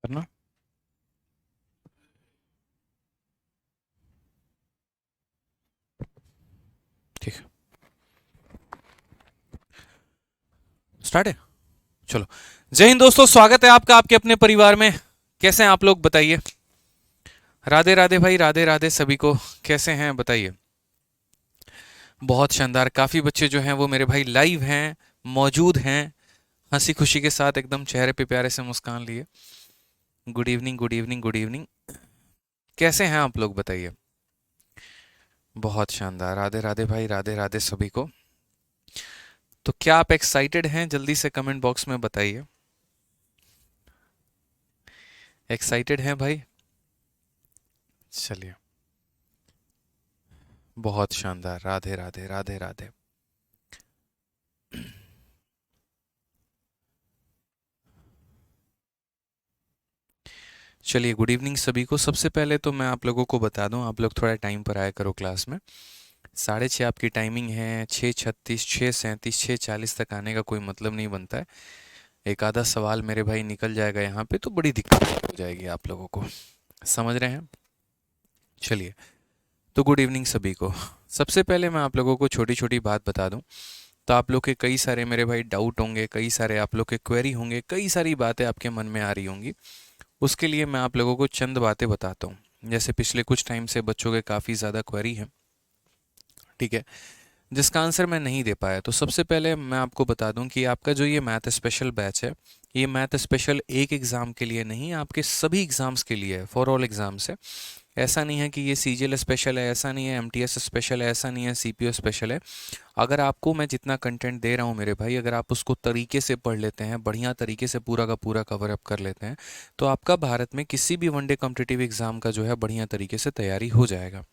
करना। ठीक है, स्टार्ट है। चलो, जय हिंद दोस्तों, स्वागत है आपका आपके अपने परिवार में। कैसे हैं आप लोग बताइए। राधे राधे भाई, राधे राधे सभी को। कैसे हैं बताइए। बहुत शानदार, काफी बच्चे जो हैं वो मेरे भाई लाइव हैं, मौजूद हैं, हंसी खुशी के साथ एकदम चेहरे पे प्यारे से मुस्कान लिए। Good evening, good evening, good evening. कैसे हैं आप लोग बताइए। बहुत शानदार, राधे राधे भाई, राधे राधे सभी को। तो क्या आप एक्साइटेड हैं, जल्दी से कमेंट बॉक्स में बताइए। एक्साइटेड हैं भाई। चलिए, बहुत शानदार, राधे राधे, राधे राधे। चलिए, गुड इवनिंग सभी को। सबसे पहले तो मैं आप लोगों को बता दूं, आप लोग थोड़ा टाइम पर आया करो क्लास में। 6:30 आपकी टाइमिंग है, 6:36, 6:37, 6:40 तक आने का कोई मतलब नहीं बनता है। एक आधा सवाल मेरे भाई निकल जाएगा यहाँ पे तो बड़ी दिक्कत हो जाएगी आप लोगों को, समझ रहे हैं। चलिए, तो गुड इवनिंग सभी को। सबसे पहले मैं आप लोगों को छोटी छोटी बात बता दूं। तो आप लोग के कई सारे मेरे भाई डाउट होंगे, कई सारे आप लोग के क्वेरी होंगे, कई सारी बातें आपके मन में आ रही होंगी। उसके लिए मैं आप लोगों को चंद बातें बताता हूँ। जैसे पिछले कुछ टाइम से बच्चों के काफ़ी ज़्यादा क्वेरी है, ठीक है, जिसका आंसर मैं नहीं दे पाया। तो सबसे पहले मैं आपको बता दूं कि आपका जो ये मैथ स्पेशल बैच है, ये मैथ स्पेशल एक एग्ज़ाम के लिए नहीं, आपके सभी एग्ज़ाम्स के लिए है, फॉर ऑल एग्ज़ाम्स है। ऐसा नहीं है कि ये सीजीएल स्पेशल है, ऐसा नहीं है एमटीएस स्पेशल है, ऐसा नहीं है सीपीओ स्पेशल है। अगर आपको मैं जितना कंटेंट दे रहा हूँ मेरे भाई, अगर आप उसको तरीके से पढ़ लेते हैं, बढ़िया तरीके से पूरा का पूरा कवर अप कर लेते हैं, तो आपका भारत में किसी भी वनडे कॉम्पिटिटिव एग्जाम का जो है बढ़िया तरीके से तैयारी हो जाएगा।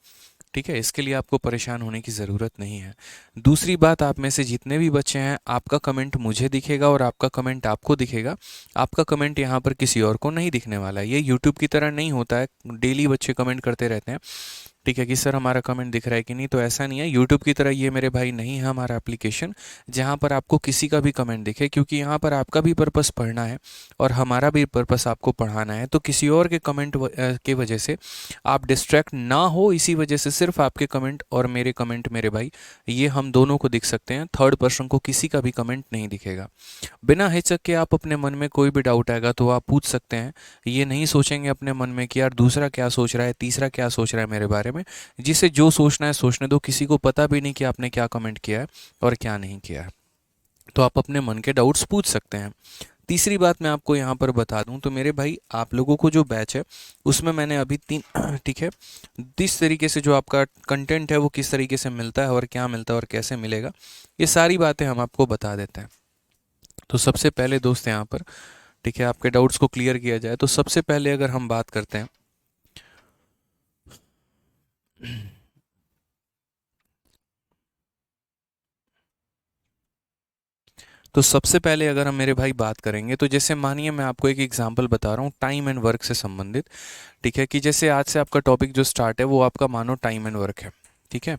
ठीक है, इसके लिए आपको परेशान होने की ज़रूरत नहीं है। दूसरी बात, आप में से जितने भी बच्चे हैं, आपका कमेंट मुझे दिखेगा और आपका कमेंट आपको दिखेगा। आपका कमेंट यहाँ पर किसी और को नहीं दिखने वाला है। ये यूट्यूब की तरह नहीं होता है, डेली बच्चे कमेंट करते रहते हैं, ठीक है, कि सर हमारा कमेंट दिख रहा है कि नहीं। तो ऐसा नहीं है, यूट्यूब की तरह ये मेरे भाई नहीं है हमारा एप्लीकेशन जहाँ पर आपको किसी का भी कमेंट दिखे, क्योंकि यहाँ पर आपका भी पर्पस पढ़ना है और हमारा भी पर्पस आपको पढ़ाना है। तो किसी और के कमेंट के वजह से आप डिस्ट्रैक्ट ना हो, इसी वजह से सिर्फ आपके कमेंट और मेरे कमेंट मेरे भाई, ये हम दोनों को दिख सकते हैं। थर्ड पर्सन को किसी का भी कमेंट नहीं दिखेगा। बिना हिचक के आप अपने मन में कोई भी डाउट आएगा तो आप पूछ सकते हैं। ये नहीं सोचेंगे अपने मन में कि यार दूसरा क्या सोच रहा है, तीसरा क्या सोच रहा है मेरे बारे में। जिसे जो सोचना है सोचने दो, किसी को पता भी नहीं कि आपने क्या कमेंट किया है और क्या नहीं किया है। तो आप अपने मन के डाउट्स पूछ सकते हैं। तीसरी बात मैं आपको यहाँ पर बता दूं, तो मेरे भाई आप लोगों को जो बैच है उसमें मैंने अभी 3 ठीक है, जिस तरीके से जो आपका कंटेंट है वो किस तरीके से मिलता है और क्या मिलता है और कैसे मिलेगा, ये सारी बातें हम आपको बता देते हैं। तो सबसे पहले दोस्त यहाँ पर, ठीक है, आपके डाउट्स को क्लियर किया जाए तो सबसे पहले अगर हम बात करते हैं, तो सबसे पहले अगर हम मेरे भाई बात करेंगे, तो जैसे मानिए मैं आपको एक एग्जांपल बता रहा हूँ टाइम एंड वर्क से संबंधित। ठीक है, कि जैसे आज से आपका टॉपिक जो स्टार्ट है वो आपका मानो टाइम एंड वर्क है। ठीक है,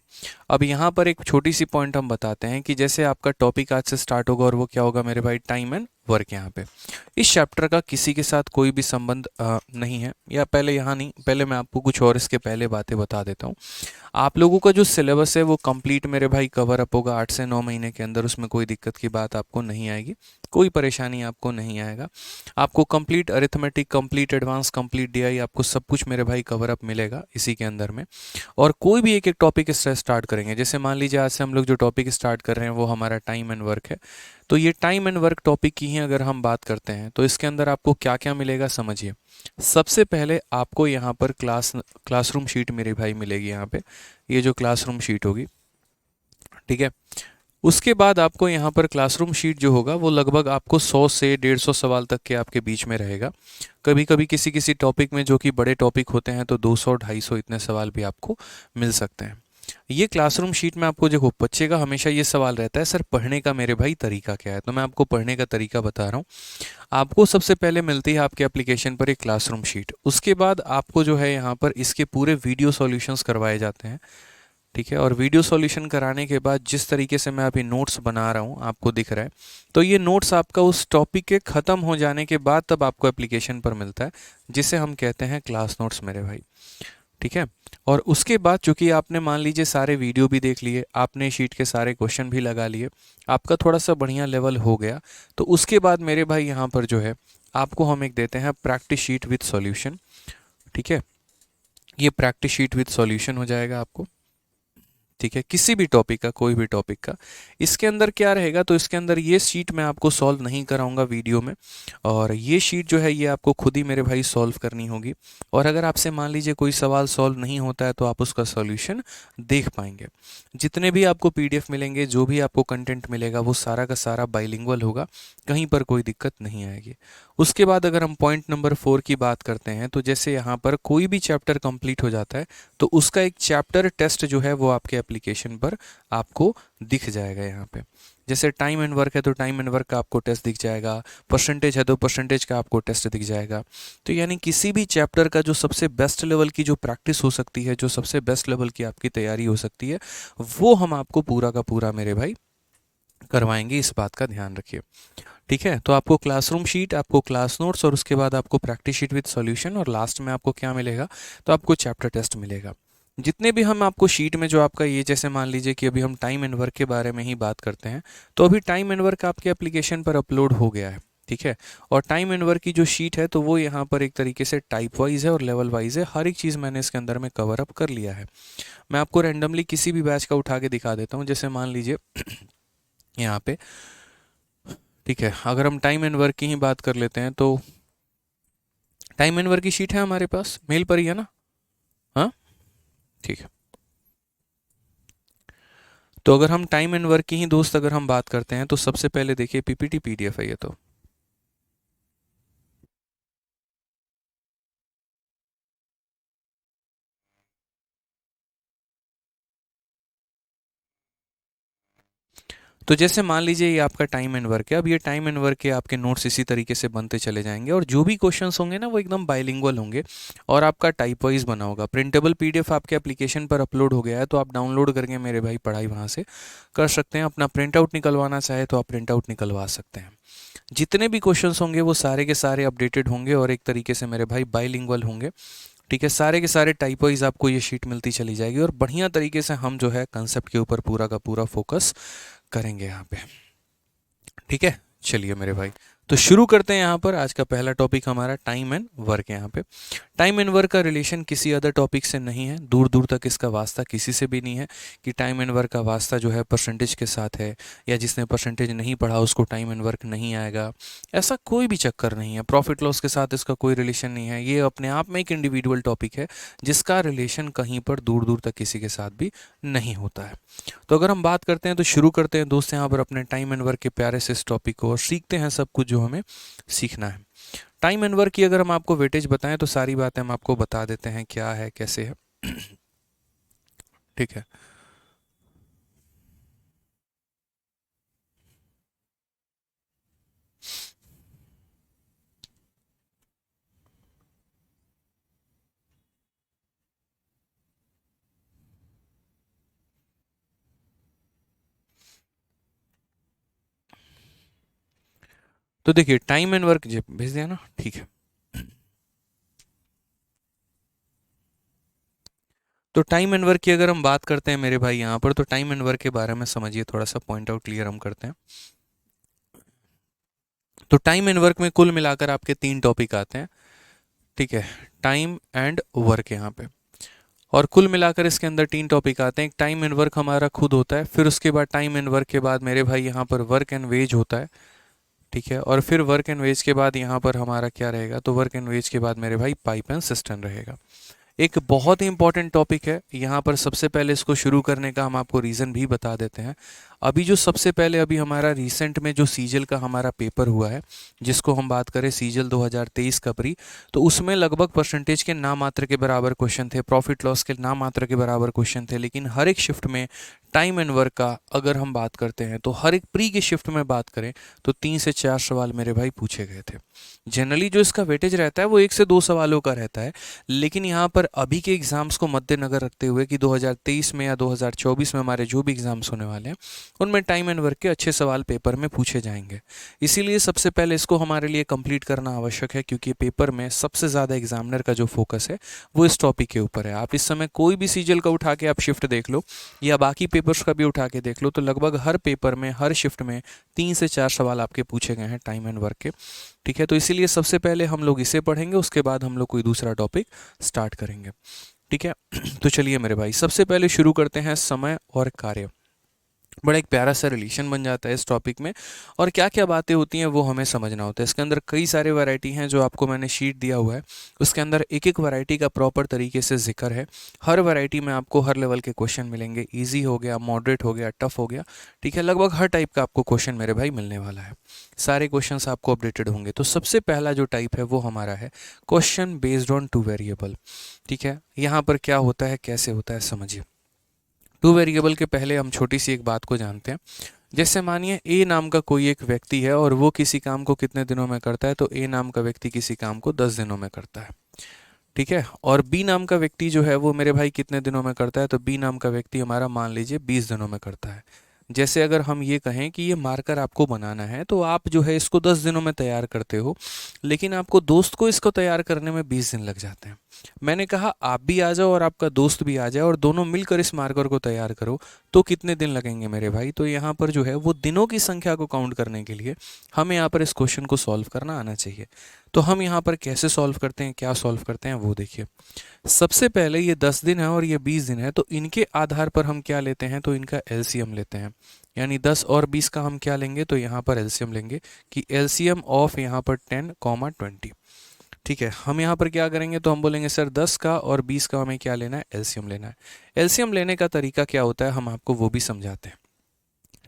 अब यहाँ पर एक छोटी सी पॉइंट हम बताते हैं कि जैसे आपका टॉपिक आज से स्टार्ट होगा और वो क्या होगा मेरे भाई, टाइम एंड वर्क। यहाँ पे इस चैप्टर का किसी के साथ कोई भी संबंध नहीं है, या पहले यहाँ नहीं, पहले मैं आपको कुछ और इसके पहले बातें बता देता हूँ। आप लोगों का जो सिलेबस है वो कंप्लीट मेरे भाई कवर अप होगा 8 से 9 महीने के अंदर, उसमें कोई दिक्कत की बात आपको नहीं आएगी, कोई परेशानी आपको नहीं आएगा। आपको complete arithmetic, complete advance, complete DI, आपको सब कुछ मेरे भाई कवर अप मिलेगा इसी के अंदर में। और कोई भी एक एक टॉपिक इससे स्टार्ट करेंगे, जैसे मान लीजिए आज से हम लोग जो टॉपिक स्टार्ट कर रहे हैं वो हमारा टाइम एंड वर्क है। तो ये टाइम एंड वर्क टॉपिक की ही अगर हम बात करते हैं तो इसके अंदर आपको क्या क्या मिलेगा समझिए। सबसे पहले आपको यहाँ पर क्लासरूम शीट मेरे भाई मिलेगी यहाँ पे, ये जो क्लासरूम शीट होगी, ठीक है। उसके बाद आपको यहाँ पर क्लासरूम शीट जो होगा वो लगभग आपको 100 से 150 सवाल तक के आपके बीच में रहेगा। कभी कभी किसी किसी टॉपिक में जो कि बड़े टॉपिक होते हैं तो 200 250 इतने सवाल भी आपको मिल सकते हैं। ये क्लासरूम शीट में आपको देखो, बच्चे का हमेशा ये सवाल रहता है सर पढ़ने का मेरे भाई तरीका क्या है, तो मैं आपको पढ़ने का तरीका बता रहा हूँ। आपको सबसे पहले मिलती है आपके एप्लीकेशन पर एक क्लासरूम शीट, उसके बाद आपको जो है यहाँ पर इसके पूरे वीडियो सॉल्यूशंस करवाए जाते हैं। ठीक है। और वीडियो सॉल्यूशन कराने के बाद जिस तरीके से मैं अभी नोट्स बना रहा हूँ आपको दिख रहा है, तो ये नोट्स आपका उस टॉपिक के ख़त्म हो जाने के बाद तब आपको एप्लीकेशन पर मिलता है, जिसे हम कहते हैं क्लास नोट्स मेरे भाई। ठीक है। और उसके बाद चूंकि आपने मान लीजिए सारे वीडियो भी देख लिए, आपने शीट के सारे क्वेश्चन भी लगा लिए, आपका थोड़ा सा बढ़िया लेवल हो गया, तो उसके बाद मेरे भाई यहाँ पर जो है आपको हम एक देते हैं प्रैक्टिस शीट विथ सॉल्यूशन। ठीक है। ये प्रैक्टिस शीट विथ सॉल्यूशन हो जाएगा आपको। ठीक है। किसी भी टॉपिक का, कोई भी टॉपिक का, इसके अंदर क्या रहेगा, तो इसके अंदर ये शीट मैं आपको सॉल्व नहीं कराऊंगा वीडियो में, और ये शीट जो है ये आपको खुद ही मेरे भाई सॉल्व करनी होगी। और अगर आपसे मान लीजिए कोई सवाल सॉल्व नहीं होता है तो आप उसका सॉल्यूशन देख पाएंगे। जितने भी आपको पीडीएफ मिलेंगे, जो भी आपको कंटेंट मिलेगा, वो सारा का सारा बाइलिंगुअल होगा, कहीं पर कोई दिक्कत नहीं आएगी। उसके बाद अगर हम पॉइंट नंबर 4 की बात करते हैं, तो जैसे यहाँ पर कोई भी चैप्टर कंप्लीट हो जाता है तो उसका एक चैप्टर टेस्ट जो है वो आपके एप्लीकेशन पर आपको दिख जाएगा। यहाँ पे जैसे टाइम एंड वर्क है तो टाइम एंड वर्क का आपको टेस्ट दिख जाएगा, परसेंटेज है तो परसेंटेज का आपको टेस्ट दिख जाएगा। तो यानी किसी भी चैप्टर का जो सबसे बेस्ट लेवल की जो प्रैक्टिस हो सकती है, जो सबसे बेस्ट लेवल की आपकी तैयारी हो सकती है, वो हम आपको पूरा का पूरा मेरे भाई करवाएंगे। इस बात का ध्यान रखिए। ठीक है। तो आपको क्लासरूम शीट, आपको क्लास नोट्स, और उसके बाद आपको प्रैक्टिस शीट विद सॉल्यूशन, और लास्ट में आपको क्या मिलेगा, तो आपको चैप्टर टेस्ट मिलेगा। जितने भी हम आपको शीट में जो आपका ये, जैसे मान लीजिए कि अभी हम टाइम एंड वर्क के बारे में ही बात करते हैं, तो अभी टाइम एंड वर्क आपके एप्लीकेशन पर अपलोड हो गया है। ठीक है। और टाइम एंड वर्क की जो शीट है तो वो यहाँ पर एक तरीके से टाइप वाइज है और लेवल वाइज है, हर एक चीज़ मैंने इसके अंदर में कवर अप कर लिया है। मैं आपको रैंडमली किसी भी बैच का उठा के दिखा देता हूँ। जैसे मान लीजिए यहाँ पे, ठीक है, अगर हम टाइम एंड वर्क की ही बात कर लेते हैं, तो टाइम एंड वर्क की शीट है हमारे पास, मेल पर ही है ना। हाँ, ठीक है। तो अगर हम टाइम एंड वर्क की ही दोस्त अगर हम बात करते हैं, तो सबसे पहले देखिए पीपीटी पीडीएफ है ये तो। तो जैसे मान लीजिए ये आपका टाइम एंड वर्क है, अब ये टाइम एंड वर्क के आपके नोट्स इसी तरीके से बनते चले जाएंगे, और जो भी क्वेश्चंस होंगे ना वो एकदम बाइलिंगुअल होंगे और आपका टाइप वाइज बना होगा। प्रिंटेबल पीडीएफ आपके एप्लीकेशन पर अपलोड हो गया है, तो आप डाउनलोड करके मेरे भाई पढ़ाई वहाँ से कर सकते हैं। अपना प्रिंट आउट निकलवाना चाहे तो आप प्रिंट आउट निकलवा सकते हैं। जितने भी क्वेश्चंस होंगे वो सारे के सारे अपडेटेड होंगे और एक तरीके से मेरे भाई बाइलिंगुअल होंगे। ठीक है। सारे के सारे टाइप वाइज आपको ये शीट मिलती चली जाएगी, और बढ़िया तरीके से हम जो है कंसेप्ट के ऊपर पूरा का पूरा फोकस करेंगे यहाँ पे। ठीक है। चलिए मेरे भाई, तो शुरू करते हैं। यहाँ पर आज का पहला टॉपिक हमारा टाइम एंड वर्क है। यहाँ पे टाइम एंड वर्क का रिलेशन किसी अदर टॉपिक से नहीं है, दूर दूर तक इसका वास्ता किसी से भी नहीं है कि टाइम एंड वर्क का वास्ता जो है परसेंटेज के साथ है, या जिसने परसेंटेज नहीं पढ़ा उसको टाइम एंड वर्क नहीं आएगा, ऐसा कोई भी चक्कर नहीं है। प्रॉफिट लॉस के साथ इसका कोई रिलेशन नहीं है। ये अपने आप में एक इंडिविजुअल टॉपिक है जिसका रिलेशन कहीं पर दूर दूर तक किसी के साथ भी नहीं होता है। तो अगर हम बात करते हैं तो शुरू करते हैं दोस्त यहाँ पर अपने टाइम एंड वर्क के प्यारे से इस टॉपिक को, और सीखते हैं सब कुछ जो हमें सीखना है। टाइम एंड वर्क की अगर हम आपको वेटेज बताएं तो सारी बातें हम आपको बता देते हैं क्या है कैसे है। ठीक है। तो देखिए टाइम एंड वर्क भेज दिया ना, ठीक है। तो टाइम एंड वर्क की अगर हम बात करते हैं मेरे भाई यहाँ पर, तो टाइम एंड वर्क के बारे में समझिए, थोड़ा सा पॉइंट आउट क्लियर हम करते हैं। तो टाइम एंड वर्क में कुल मिलाकर आपके 3 टॉपिक आते हैं। ठीक है। टाइम एंड वर्क यहाँ पे, और कुल मिलाकर इसके अंदर 3 टॉपिक आते हैं। एक टाइम एंड वर्क हमारा खुद होता है, फिर उसके बाद टाइम एंड वर्क के बाद मेरे भाई यहाँ पर वर्क एंड वेज होता है। ठीक है। और फिर वर्क एंड वेज के बाद यहाँ पर हमारा क्या रहेगा, तो वर्क एंड वेज के बाद मेरे भाई पाइप एंड सिस्टम रहेगा। एक बहुत ही इंपॉर्टेंट टॉपिक है यहाँ पर। सबसे पहले इसको शुरू करने का हम आपको रीज़न भी बता देते हैं। अभी जो सबसे पहले अभी हमारा रिसेंट में जो सीजल का हमारा पेपर हुआ है, जिसको हम बात करें सीजल 2023 का प्री, तो उसमें लगभग परसेंटेज के नाम मात्र के बराबर क्वेश्चन थे, प्रॉफिट लॉस के नाम मात्र के बराबर क्वेश्चन थे। लेकिन हर एक शिफ्ट में टाइम एंड वर्क का अगर हम बात करते हैं तो हर एक प्री की शिफ्ट में बात करें तो 3 से 4 सवाल मेरे भाई पूछे गए थे। जनरली जो इसका वेटेज रहता है वो 1 से 2 सवालों का रहता है, लेकिन यहाँ पर अभी के एग्जाम्स को मद्देनजर रखते हुए कि 2023 में या 2024 में हमारे जो भी एग्जाम्स होने वाले हैं उनमें टाइम एंड वर्क के अच्छे सवाल पेपर में पूछे जाएंगे। इसीलिए सबसे पहले इसको हमारे लिए कंप्लीट करना आवश्यक है, क्योंकि पेपर में सबसे ज़्यादा एग्जामिनर का जो फोकस है वो इस टॉपिक के ऊपर है। आप इस समय कोई भी सीजल का उठा के आप शिफ्ट देख लो या बाकी पेपर्स का भी उठा के देख लो, तो लगभग हर पेपर में हर शिफ्ट में 3 से 4 सवाल आपके पूछे गए हैं टाइम एंड वर्क के। ठीक है, तो इसीलिए सबसे पहले हम लोग इसे पढ़ेंगे, उसके बाद हम लोग कोई दूसरा टॉपिक स्टार्ट करेंगे। ठीक है, तो चलिए मेरे भाई सबसे पहले शुरू करते हैं समय और कार्य। बड़ा एक प्यारा सा रिलेशन बन जाता है इस टॉपिक में, और क्या क्या बातें होती हैं वो हमें समझना होता है। इसके अंदर कई सारे वैरायटी हैं जो आपको मैंने शीट दिया हुआ है, उसके अंदर एक एक वैरायटी का प्रॉपर तरीके से जिक्र है। हर वैरायटी में आपको हर लेवल के क्वेश्चन मिलेंगे, इजी हो गया, मॉडरेट हो गया, टफ हो गया। ठीक है, लगभग हर टाइप का आपको क्वेश्चन मेरे भाई मिलने वाला है, सारे क्वेश्चन आपको अपडेटेड होंगे। तो सबसे पहला जो टाइप है वो हमारा है question based on two variable. ठीक है, यहाँ पर क्या होता है, कैसे होता है, समझिए। टू वेरिएबल के पहले हम छोटी सी एक बात को जानते हैं। जैसे मानिए ए नाम का कोई एक व्यक्ति है और वो किसी काम को कितने दिनों में करता है, तो ए नाम का व्यक्ति किसी काम को 10 दिनों में करता है। ठीक है, और बी नाम का व्यक्ति जो है वो मेरे भाई कितने दिनों में करता है, तो बी नाम का व्यक्ति हमारा मान लीजिए 20 दिनों में करता है। जैसे अगर हम ये कहें कि ये मार्कर आपको बनाना है तो आप जो है इसको 10 दिनों में तैयार करते हो, लेकिन आपको दोस्त को इसको तैयार करने में 20 दिन लग जाते हैं। मैंने कहा आप भी आ जाओ और आपका दोस्त भी आ जाए और दोनों मिलकर इस मार्कर को तैयार करो, तो कितने दिन लगेंगे मेरे भाई। तो यहाँ पर जो है वो दिनों की संख्या को काउंट करने के लिए हमें यहाँ पर इस क्वेश्चन को सॉल्व करना आना चाहिए। तो हम यहाँ पर कैसे सॉल्व करते हैं, क्या सॉल्व करते हैं वो देखिए। सबसे पहले ये 10 दिन है और ये 20 दिन है, तो इनके आधार पर हम क्या लेते हैं, तो इनका एलसीएम लेते हैं। यानी 10 और 20 का हम क्या लेंगे, तो यहाँ पर एलसीएम लेंगे कि एलसीएम ऑफ यहाँ पर 10, 20। ठीक है, हम यहाँ पर क्या करेंगे, तो हम बोलेंगे सर 10 का और 20 का हमें क्या लेना है, एलसीएम लेना है। एलसीएम लेने का तरीका क्या होता है हम आपको वो भी समझाते हैं।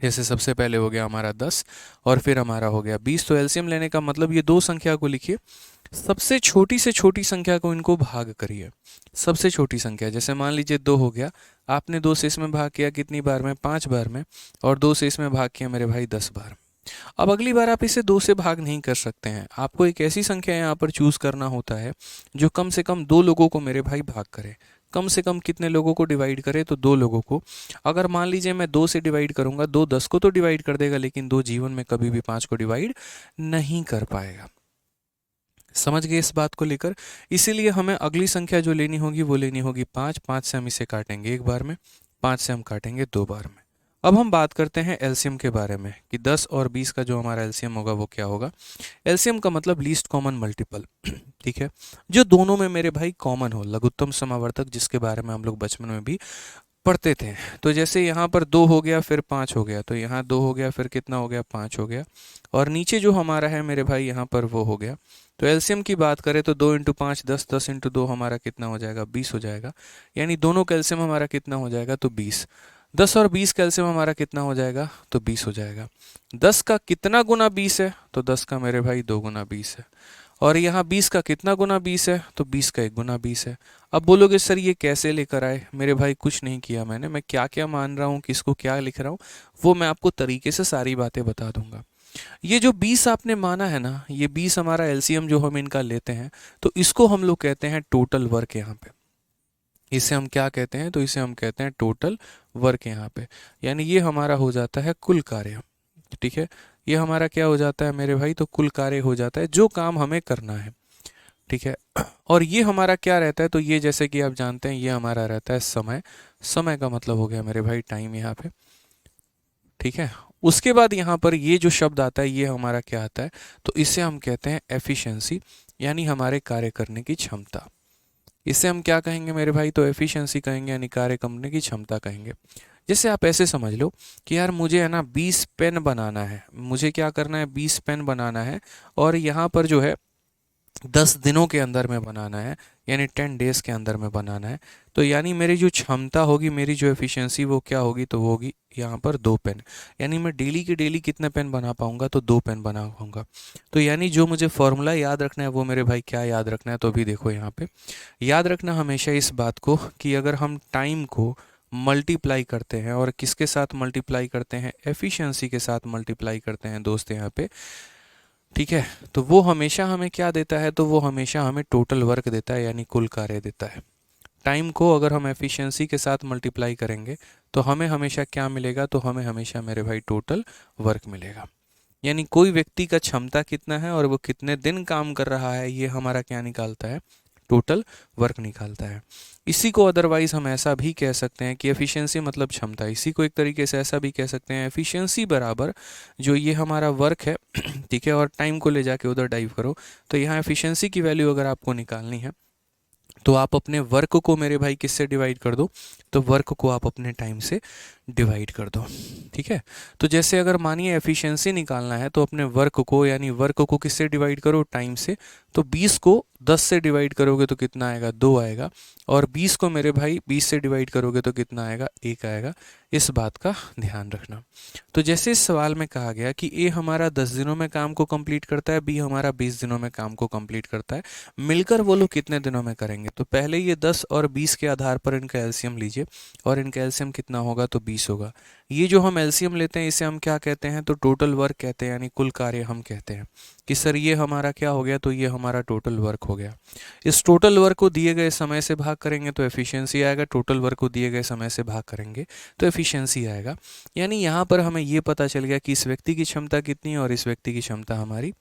जैसे सबसे पहले हो गया हमारा 10 और फिर हमारा हो गया 20, तो एलसीएम लेने का मतलब ये दो संख्या को लिखिए, सबसे छोटी से छोटी संख्या को इनको भाग करिए। सबसे छोटी संख्या जैसे मान लीजिए 2 हो गया, आपने 2 से इसमें भाग किया कितनी बार में, 5 बार में, और 2 से इसमें भाग किया मेरे भाई 10 बार। अब अगली बार आप इसे 2 से भाग नहीं कर सकते हैं, आपको एक ऐसी संख्या यहाँ पर चूज करना होता है जो कम से कम 2 लोगों को मेरे भाई भाग करे। कम से कम कितने लोगों को डिवाइड करे, तो 2 लोगों को। अगर मान लीजिए मैं 2 से डिवाइड करूंगा, 2 10 को तो डिवाइड कर देगा, लेकिन 2 जीवन में कभी भी 5 को डिवाइड नहीं कर पाएगा। समझ गए इस बात को लेकर। इसीलिए हमें अगली संख्या जो लेनी होगी वो लेनी होगी 5। 5 से हम इसे काटेंगे एक बार में, 5 से हम काटेंगे 2 बार में। अब हम बात करते हैं एलसीएम के बारे में कि 10 और 20 का जो हमारा एलसीएम होगा वो क्या होगा। एलसीएम का मतलब लीस्ट कॉमन मल्टीपल। ठीक है, जो दोनों में मेरे भाई कॉमन हो, लघुत्तम समावर्तक, जिसके बारे में हम लोग बचपन में भी पढ़ते थे। तो जैसे यहाँ पर 2 हो गया फिर 5 हो गया, तो यहाँ 2 हो गया फिर कितना हो गया, 5 हो गया, और नीचे जो हमारा है मेरे भाई यहाँ पर वो हो गया। तो एलसीएम की बात करें तो 2 × 5 10, 10 × 2 हमारा कितना हो जाएगा, 20 हो जाएगा। यानी दोनों का एलसीएम हमारा कितना हो जाएगा, तो 20। 10 और 20 का एलसीएम हमारा कितना हो जाएगा, तो 20 हो जाएगा। 10 का कितना गुना 20 है, तो 10 का मेरे भाई 2 गुना 20 है। और यहाँ 20 का कितना गुना 20 है, तो 20 का 1 गुना 20 है। अब बोलोगे सर ये कैसे लेकर आए, मेरे भाई कुछ नहीं किया मैंने, मैं क्या क्या मान रहा हूँ, किसको क्या लिख रहा हूँ, वो मैं आपको तरीके से सारी बातें बता दूंगा। ये जो 20 आपने माना है ना, ये 20 हमारा एलसीएम जो हम इनका लेते हैं, तो इसको हम लोग कहते हैं टोटल वर्क। यहाँ पे इसे हम क्या कहते हैं, तो इसे हम कहते हैं टोटल वर्क यहाँ पे। यानी ये हमारा हो जाता है कुल कार्य। ठीक है, ये हमारा क्या हो जाता है मेरे भाई, तो कुल कार्य हो जाता है, जो काम हमें करना है। ठीक है, और ये हमारा क्या रहता है, तो ये जैसे कि आप जानते हैं ये हमारा रहता है समय। समय का मतलब हो गया मेरे भाई टाइम यहाँ पे। ठीक है, उसके बाद यहाँ पर ये जो शब्द आता है ये हमारा क्या आता है, तो इसे हम कहते हैं एफिशिएंसी, यानी हमारे कार्य करने की क्षमता। इसे हम क्या कहेंगे मेरे भाई, तो एफिशिएंसी कहेंगे, यानी कार्य करने की क्षमता कहेंगे। जैसे आप ऐसे समझ लो कि यार मुझे है ना 20 पेन बनाना है, मुझे क्या करना है, 20 पेन बनाना है, और यहाँ पर जो है 10 दिनों के अंदर में बनाना है। यानी 10 डेज़ के अंदर में बनाना है। तो यानी मेरी जो क्षमता होगी, मेरी जो एफिशिएंसी वो क्या होगी, तो वो होगी यहाँ पर 2 पेन। यानी मैं डेली के डेली कितने पेन बना पाऊँगा, तो 2 पेन बना पाऊँगा। तो यानी जो मुझे फॉर्मूला याद रखना है वो मेरे भाई क्या याद रखना है, तो अभी देखो यहाँ पे याद रखना हमेशा इस बात को कि अगर हम टाइम को मल्टीप्लाई करते हैं, और किसके साथ मल्टीप्लाई करते हैं, एफिशिएंसी के साथ मल्टीप्लाई करते हैं दोस्त यहाँ पे, ठीक है, तो वो हमेशा हमें क्या देता है, तो वो हमेशा हमें टोटल वर्क देता है, यानी कुल कार्य देता है। टाइम को अगर हम एफिशिएंसी के साथ मल्टीप्लाई करेंगे तो हमें हमेशा क्या मिलेगा, तो हमें हमेशा मेरे भाई टोटल वर्क मिलेगा। यानी कोई व्यक्ति का क्षमता कितना है और वो कितने दिन काम कर रहा है, ये हमारा क्या निकालता है, टोटल वर्क निकालता है। इसी को अदरवाइज हम ऐसा भी कह सकते हैं कि एफिशिएंसी मतलब क्षमता। इसी को एक तरीके से ऐसा भी कह सकते हैं, एफिशिएंसी बराबर जो ये हमारा वर्क है ठीक है, और टाइम को ले जाके उधर डाइव करो, तो यहाँ एफिशिएंसी की वैल्यू अगर आपको निकालनी है तो आप अपने वर्क को मेरे भाई किससे डिवाइड कर दो, तो वर्क को आप अपने टाइम से डिवाइड कर दो। ठीक है, तो जैसे अगर मानिए एफिशिएंसी निकालना है तो अपने वर्क को, यानी वर्क को किससे डिवाइड करो, टाइम से। तो 20 को 10 से डिवाइड करोगे तो कितना आएगा, 2 आएगा। और 20 को मेरे भाई 20 से डिवाइड करोगे तो कितना आएगा, 1 आएगा। इस बात का ध्यान रखना। तो जैसे इस सवाल में कहा गया कि ए हमारा 10 दिनों में काम को कंप्लीट करता है, बी हमारा 20 दिनों में काम को कंप्लीट करता है, मिलकर वो लोग कितने दिनों में करेंगे। तो पहले ये 10 और 20 के आधार पर इनका एलसीएम लीजिए, और इनका एलसीएम कितना होगा, तो 20 होगा। ये जो हम एलसीएम लेते हैं इसे हम क्या कहते हैं, तो टोटल वर्क कहते हैं, यानी कुल कार्य हम कहते हैं कि सर ये हमारा क्या हो गया, तो ये हमारा टोटल वर्क हो गया। इस टोटल वर्क को दिए गए समय से भाग करेंगे तो एफिशिएंसी आएगा, टोटल वर्क को दिए गए समय से भाग करेंगे तो एफिशिएंसी आएगा। यानी यहाँ पर हमें ये पता चल गया कि इस व्यक्ति की क्षमता कितनी है और इस व्यक्ति की क्षमता हमारी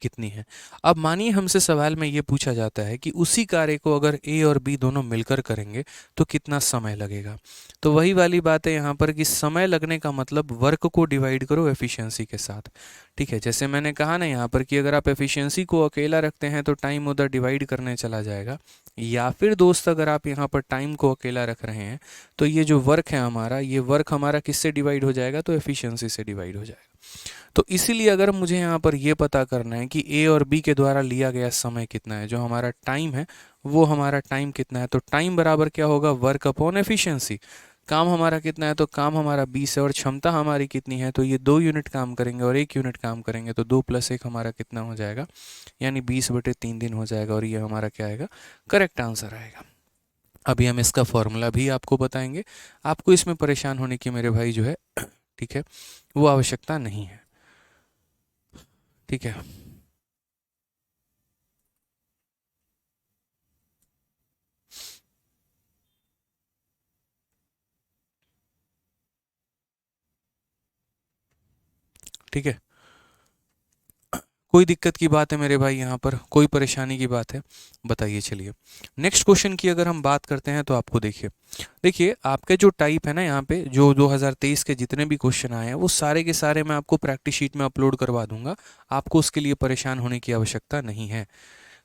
कितनी है। अब मानिए हमसे सवाल में ये पूछा जाता है कि उसी कार्य को अगर ए और बी दोनों मिलकर करेंगे तो कितना समय लगेगा। तो वही वाली बात है यहाँ पर कि समय लगने का मतलब वर्क को डिवाइड करो एफिशिएंसी के साथ। ठीक है, जैसे मैंने कहा ना यहाँ पर कि अगर आप एफिशिएंसी को अकेला रखते हैं तो टाइम उधर डिवाइड करने चला जाएगा, या फिर दोस्त अगर आप यहाँ पर टाइम को अकेला रख रहे हैं तो ये जो वर्क है हमारा, ये वर्क हमारा किससे डिवाइड हो जाएगा, तो एफिशिएंसी से डिवाइड हो जाएगा। तो इसीलिए अगर मुझे यहाँ पर ये पता करना है कि ए और बी के द्वारा लिया गया समय कितना है, जो हमारा टाइम है वो हमारा टाइम कितना है, तो टाइम बराबर क्या होगा, वर्क अपॉन एफिशिएंसी। काम हमारा कितना है, तो काम हमारा 20 है, और क्षमता हमारी कितनी है, तो ये 2 यूनिट काम करेंगे और 1 यूनिट काम करेंगे, तो 2 + 1 हमारा कितना हो जाएगा, यानी 20/3 दिन हो जाएगा, और ये हमारा क्या आएगा, करेक्ट आंसर आएगा। अभी हम इसका फॉर्मूला भी आपको बताएंगे, आपको इसमें परेशान होने की मेरे भाई जो है ठीक है वो आवश्यकता नहीं है। ठीक है, ठीक है, कोई दिक्कत की बात है मेरे भाई, यहाँ पर कोई परेशानी की बात है, बताइए। चलिए नेक्स्ट क्वेश्चन की अगर हम बात करते हैं तो आपको देखिए, आपके जो टाइप है ना, यहाँ पे जो 2023 के जितने भी क्वेश्चन आए हैं वो सारे के सारे मैं आपको प्रैक्टिस शीट में अपलोड करवा दूंगा। आपको उसके लिए परेशान होने की आवश्यकता नहीं है।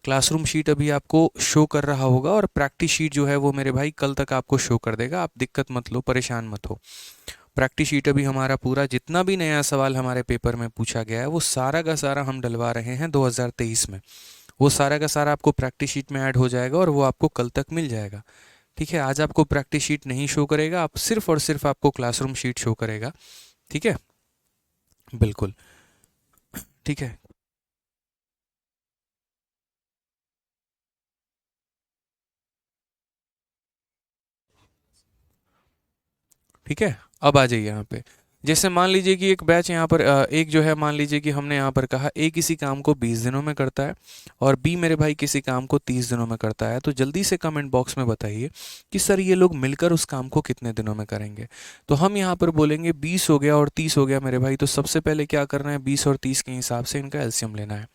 क्लासरूम शीट अभी आपको शो कर रहा होगा, और प्रैक्टिस शीट जो है वो मेरे भाई कल तक आपको शो कर देगा। आप दिक्कत मत लो, परेशान मत हो। प्रैक्टिस शीट अभी हमारा पूरा जितना भी नया सवाल हमारे पेपर में पूछा गया है वो सारा का सारा हम डलवा रहे हैं 2023 में। वो सारा का सारा आपको प्रैक्टिस शीट में ऐड हो जाएगा और वो आपको कल तक मिल जाएगा। ठीक है, आज आपको प्रैक्टिस शीट नहीं शो करेगा, आप सिर्फ और सिर्फ आपको क्लासरूम शीट शो करेगा। ठीक है, बिल्कुल। ठीक है, ठीक है, अब आ जाइए यहाँ पे। जैसे मान लीजिए कि एक बैच यहाँ पर एक जो है, मान लीजिए कि हमने यहाँ पर कहा ए किसी काम को 20 दिनों में करता है और बी मेरे भाई किसी काम को 30 दिनों में करता है। तो जल्दी से कमेंट बॉक्स में बताइए कि सर ये लोग मिलकर उस काम को कितने दिनों में करेंगे। तो हम यहाँ पर बोलेंगे 20 हो गया और 30 हो गया मेरे भाई, तो सबसे पहले क्या करना है, 20 और 30 के हिसाब से इनका एलसीएम लेना है।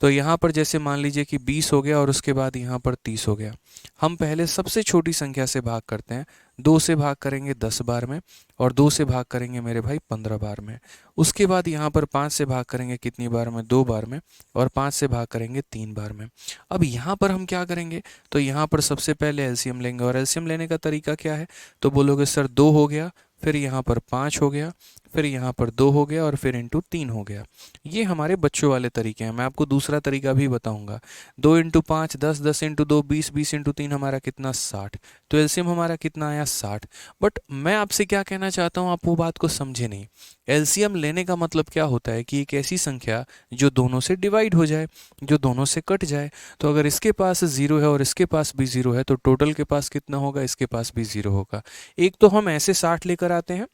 तो यहाँ पर जैसे मान लीजिए कि 20 हो गया और उसके बाद यहाँ पर 30 हो गया। हम पहले सबसे छोटी संख्या से भाग करते हैं, 2 से भाग करेंगे 10 बार में, और 2 से भाग करेंगे मेरे भाई 15 बार में। उसके बाद यहाँ पर 5 से भाग करेंगे कितनी बार में, 2 बार में, और 5 से भाग करेंगे 3 बार में। अब यहाँ पर हम क्या करेंगे, तो यहाँ पर सबसे पहले एलसीएम लेंगे, और एलसीएम लेने का तरीका क्या है, तो बोलोगे सर 2 हो गया, फिर यहाँ पर 5 हो गया, फिर यहाँ पर 2 हो गया और फिर इंटू 3 हो गया। ये हमारे बच्चों वाले तरीके हैं। मैं आपको दूसरा तरीका भी बताऊंगा। 2 इंटू 5 10, 10 इंटू 2 20, 20 इंटू 3 हमारा कितना 60। तो एलसीएम हमारा कितना आया 60। बट मैं आपसे क्या कहना चाहता हूँ, आप वो बात को समझे नहीं। एलसीएम लेने का मतलब क्या होता है कि एक ऐसी संख्या जो दोनों से डिवाइड हो जाए, जो दोनों से कट जाए। तो अगर इसके पास 0 है और इसके पास भी 0 है तो टोटल के पास कितना होगा, इसके पास भी 0 होगा। एक तो हम ऐसे 60 लेकर आते हैं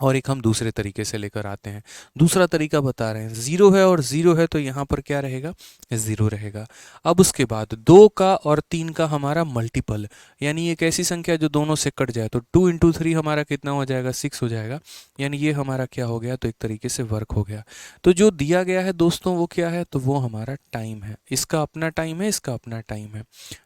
और एक हम दूसरे तरीके से लेकर आते हैं। दूसरा तरीका बता रहे हैं, 0 है और 0 है तो यहाँ पर क्या रहेगा, 0 रहेगा। अब उसके बाद 2 का और 3 का हमारा मल्टीपल, यानी एक ऐसी संख्या जो दोनों से कट जाए। तो 2 इंटू 3 हमारा कितना हो जाएगा, 6 हो जाएगा। यानी ये हमारा क्या हो गया, तो एक तरीके से वर्क हो गया। तो जो दिया गया है दोस्तों वो क्या है, तो वो हमारा टाइम है। इसका अपना टाइम है, इसका अपना टाइम है।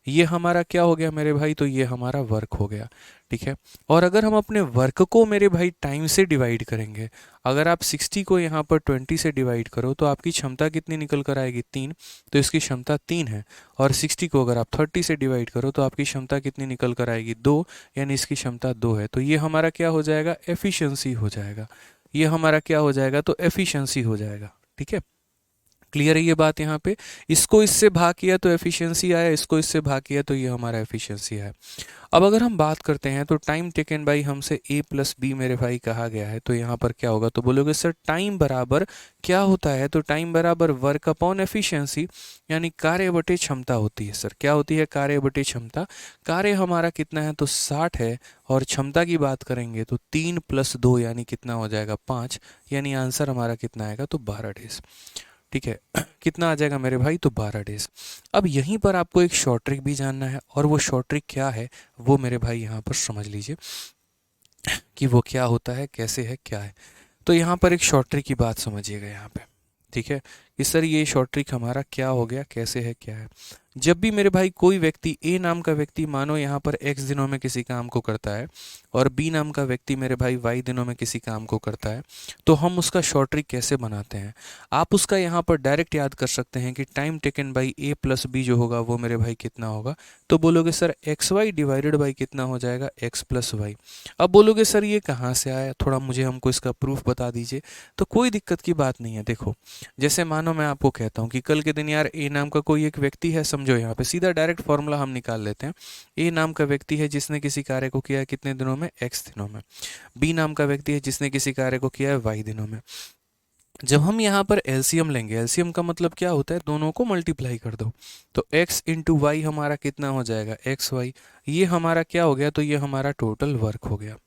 ये हमारा क्या हो गया मेरे भाई, तो ये हमारा वर्क हो गया। ठीक है। और अगर हम अपने वर्क को मेरे भाई टाइम से डिवाइड करेंगे, अगर आप 60 को यहाँ पर 20 से डिवाइड करो तो आपकी क्षमता कितनी निकल कर आएगी, 3। तो इसकी क्षमता 3 है। और 60 को अगर आप 30 से डिवाइड करो तो आपकी क्षमता कितनी निकल कर आएगी, 2। यानी इसकी क्षमता 2 है। तो ये हमारा क्या हो जाएगा, एफिशिएंसी हो जाएगा। ये हमारा क्या हो जाएगा, तो एफिशिएंसी हो जाएगा। ठीक है, क्लियर है ये बात यहाँ पे। इसको इससे भाग किया तो एफिशिएंसी आया, इसको इससे भाग किया तो ये हमारा एफिशिएंसी है। अब अगर हम बात करते हैं तो टाइम टेकन बाई हमसे a प्लस बी मेरे भाई कहा गया है, तो यहाँ पर क्या होगा, तो बोलोगे सर टाइम बराबर क्या होता है, तो टाइम बराबर वर्क अपॉन एफिशिएंसी, यानी कार्य बटे क्षमता होती है। सर क्या होती है, कार्य बटे क्षमता। कार्य हमारा कितना है, तो 60 है। और क्षमता की बात करेंगे तो 3 + 2 यानी कितना हो जाएगा, 5। यानी आंसर हमारा कितना आएगा, तो 12 डेज। ठीक है, कितना आ जाएगा मेरे भाई, तो 12 डेज। अब यहीं पर आपको एक शॉर्ट ट्रिक भी जानना है, और वो शॉर्ट ट्रिक क्या है वो मेरे भाई यहाँ पर समझ लीजिए कि वो क्या होता है, कैसे है, क्या है। तो यहाँ पर एक शॉर्ट ट्रिक की बात समझिएगा यहाँ पे। ठीक है, कि सर ये शॉर्ट ट्रिक हमारा क्या हो गया, कैसे है, क्या है। जब भी मेरे भाई कोई व्यक्ति, ए नाम का व्यक्ति मानो यहाँ पर x दिनों में किसी काम को करता है, और बी नाम का व्यक्ति मेरे भाई y दिनों में किसी काम को करता है, तो हम उसका शॉर्ट ट्रिक कैसे बनाते हैं। आप उसका यहाँ पर डायरेक्ट याद कर सकते हैं कि time taken by a + b जो होगा वो मेरे भाई कितना होगा। तो बोलोगे सर xy डिवाइडेड बाई कितना हो जाएगा, x + y। अब बोलोगे सर ये कहाँ से आया, थोड़ा मुझे हमको इसका प्रूफ बता दीजिए। तो कोई दिक्कत की बात नहीं है। देखो, जैसे मानो मैं आपको कहता हूँ कि कल के दिन यार ए नाम का कोई एक व्यक्ति है, समझो यहाँ पे सीधा डायरेक्ट फॉर्मूला हम निकाल लेते हैं। ए नाम का व्यक्ति है जिसने किसी कार्य को किया है कितने दिनों में, x दिनों में। बी नाम का व्यक्ति है जिसने किसी कार्य को किया है y दिनों में। जब हम यहाँ पर एलसीएम लेंगे, एलसीएम का मतलब क्या होता है, दोनों को मल्टीप्लाई कर दो। तो x इंटू वाई हमारा कितना हो जाएगा, xy। ये हमारा क्या हो गया, तो ये हमारा टोटल वर्क हो गया।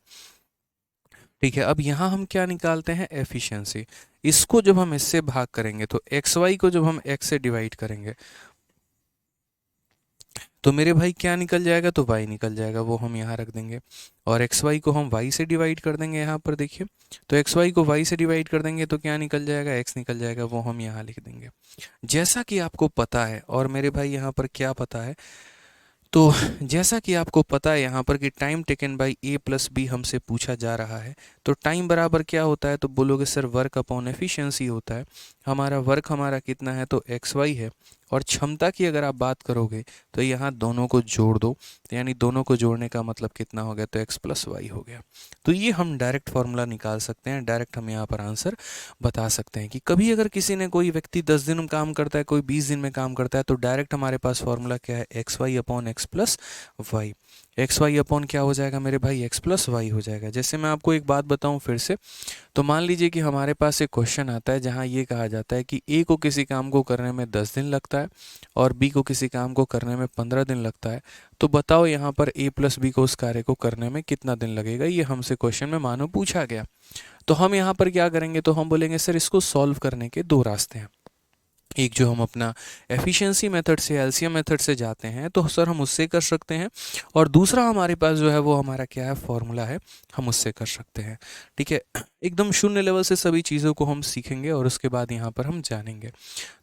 ठीक है, अब यहाँ हम क्या निकालते हैं, एफिशिएंसी। इसको जब हम इससे भाग करेंगे तो xy को जब हम x से डिवाइड करेंगे तो मेरे भाई क्या निकल जाएगा, तो y निकल जाएगा, वो हम यहाँ रख देंगे। और xy को हम y से डिवाइड कर देंगे, यहाँ पर देखिए। तो xy को y से डिवाइड कर देंगे तो क्या निकल जाएगा, x निकल जाएगा, वो हम यहाँ लिख देंगे। जैसा कि आपको पता है, और मेरे भाई यहाँ पर क्या पता है, तो जैसा कि आपको पता है यहाँ पर कि time taken by a + b हमसे पूछा जा रहा है। तो टाइम बराबर क्या होता है, तो बोलोगे सर वर्क अपॉन एफिशिएंसी होता है। हमारा वर्क हमारा कितना है, तो xy है। और क्षमता की अगर आप बात करोगे तो यहाँ दोनों को जोड़ दो, यानी दोनों को जोड़ने का मतलब कितना हो गया, तो x + y हो गया। तो ये हम डायरेक्ट फार्मूला निकाल सकते हैं, डायरेक्ट हम यहाँ पर आंसर बता सकते हैं कि कभी अगर किसी ने, कोई व्यक्ति 10 दिन में काम करता है, कोई 20 दिन में काम करता है, तो डायरेक्ट हमारे पास फार्मूला क्या है, xy upon x + y। xy upon क्या हो जाएगा मेरे भाई, x + y हो जाएगा। जैसे मैं आपको एक बात बताऊं फिर से, तो मान लीजिए कि हमारे पास एक क्वेश्चन आता है जहां ये कहा जाता है कि a को किसी काम को करने में 10 दिन लगता है और b को किसी काम को करने में 15 दिन लगता है। तो बताओ यहाँ पर a + b को उस कार्य को करने में कितना दिन लगेगा, ये हमसे क्वेश्चन में मानो पूछा गया। तो हम यहाँ पर क्या करेंगे, तो हम बोलेंगे सर इसको सॉल्व करने के 2 रास्ते हैं। एक जो हम अपना एफिशिएंसी मेथड से, एलसीएम मेथड से जाते हैं, तो सर हम उससे कर सकते हैं। और दूसरा हमारे पास जो है वो हमारा क्या है, फॉर्मूला है, हम उससे कर सकते हैं। ठीक है, एकदम शून्य लेवल से सभी चीज़ों को हम सीखेंगे और उसके बाद यहाँ पर हम जानेंगे।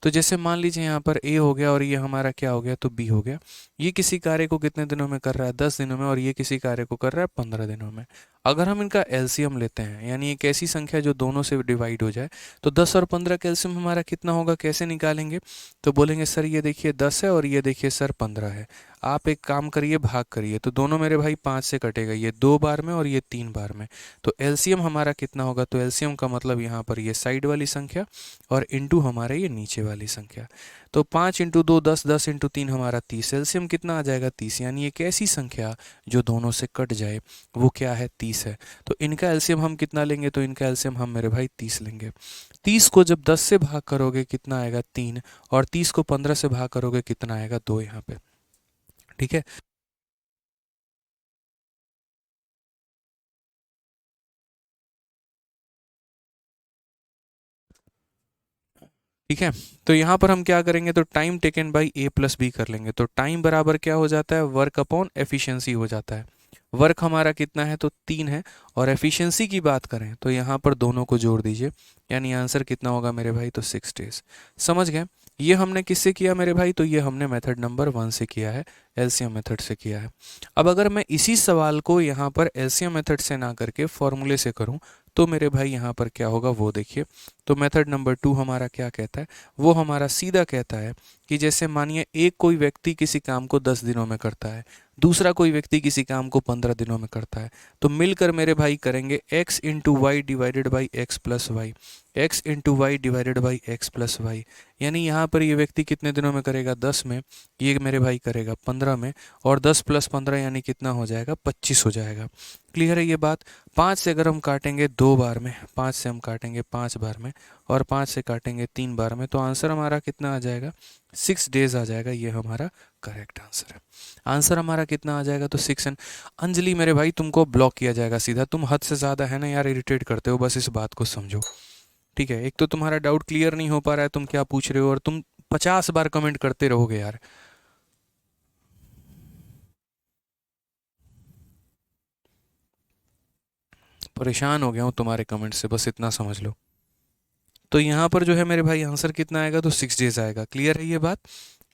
तो जैसे मान लीजिए यहाँ पर ए हो गया और ये हमारा क्या हो गया, तो बी हो गया। ये किसी कार्य को कितने दिनों में कर रहा है, 10 दिनों में, और ये किसी कार्य को कर रहा है 15 दिनों में। अगर हम इनका एलसीएम लेते हैं, यानी एक ऐसी संख्या जो दोनों से डिवाइड हो जाए, तो 10 और 15 का एलसीएम हमारा कितना होगा, कैसे निकालेंगे। तो बोलेंगे सर ये देखिए 10 है और ये देखिए सर 15 है। आप एक काम करिए, भाग करिए, तो दोनों मेरे भाई 5 से कटेगा, ये 2 बार में और ये 3 बार में। तो एलसीएम हमारा कितना होगा, तो एलसीएम का मतलब यहाँ पर ये साइड वाली संख्या और इंटू हमारे ये नीचे वाली संख्या। तो 5 इंटू 2 10, 10 इंटू 3 हमारा 30, एलसीएम कितना आ जाएगा 30। यानी एक ऐसी संख्या जो दोनों से कट जाए वो क्या है, 30 है। तो इनका एलसीएम हम कितना लेंगे, तो इनका एलसीएम हम मेरे भाई 30 लेंगे। 30 को जब 10 से भाग करोगे कितना आएगा, 3, और 30 को 15 से भाग करोगे कितना आएगा, 2 यहाँ पे। ठीक है। ठीक है, तो यहाँ पर हम क्या करेंगे, तो time taken by A plus B कर लेंगे। तो टाइम बराबर क्या हो जाता है, वर्क अपॉन एफिशिएंसी हो जाता है। वर्क हमारा कितना है, तो 3 है, और एफिशिएंसी की बात करें तो यहाँ पर दोनों को जोड़ दीजिए, यानी आंसर कितना होगा मेरे भाई, तो 6 डेज। समझ गए। ये हमने किससे किया मेरे भाई, तो ये हमने मेथड नंबर 1 से किया है, एलसीएम मेथड से किया है। अब अगर मैं इसी सवाल को यहाँ पर एलसीएम मेथड से ना करके फॉर्मूले से करूँ तो मेरे भाई यहाँ पर क्या होगा वो देखिए। तो मेथड नंबर 2 हमारा क्या कहता है, वो हमारा सीधा कहता है कि जैसे मानिए एक कोई व्यक्ति किसी काम को 10 दिनों में करता है, दूसरा कोई व्यक्ति किसी काम को 15 दिनों में करता है, तो मिलकर मेरे भाई करेंगे x into y divided by x plus y, x into y divided by x plus y. यानी यहाँ पर ये व्यक्ति कितने दिनों में करेगा, 10 में, ये मेरे भाई करेगा 15 में, और 10 प्लस 15 यानी कितना हो जाएगा, 25 हो जाएगा। क्लियर है ये बात। 5 से अगर हम काटेंगे 2 बार में, 5 से हम काटेंगे 5 बार में, और 5 से काटेंगे 3 बार में, तो आंसर हमारा कितना आ जाएगा, 6 डेज आ जाएगा। ये हमारा करेक्ट आंसर है। आंसर हमारा कितना आ जाएगा, तो 6 एंड। अंजलि मेरे भाई तुमको ब्लॉक किया जाएगा सीधा, तुम हद से ज़्यादा है ना यार, इरिटेट करते हो, बस इस बात को समझो। ठीक है, एक तो तुम्हारा डाउट क्लियर नहीं हो पा रहा है, तुम क्या पूछ रहे हो, और तुम 50 बार कमेंट करते रहोगे यार। परेशान हो गया हूँ तुम्हारे कमेंट से, बस इतना समझ लो। तो यहाँ पर जो है मेरे भाई आंसर कितना आएगा, तो 6 डेज आएगा। क्लियर है ये बात।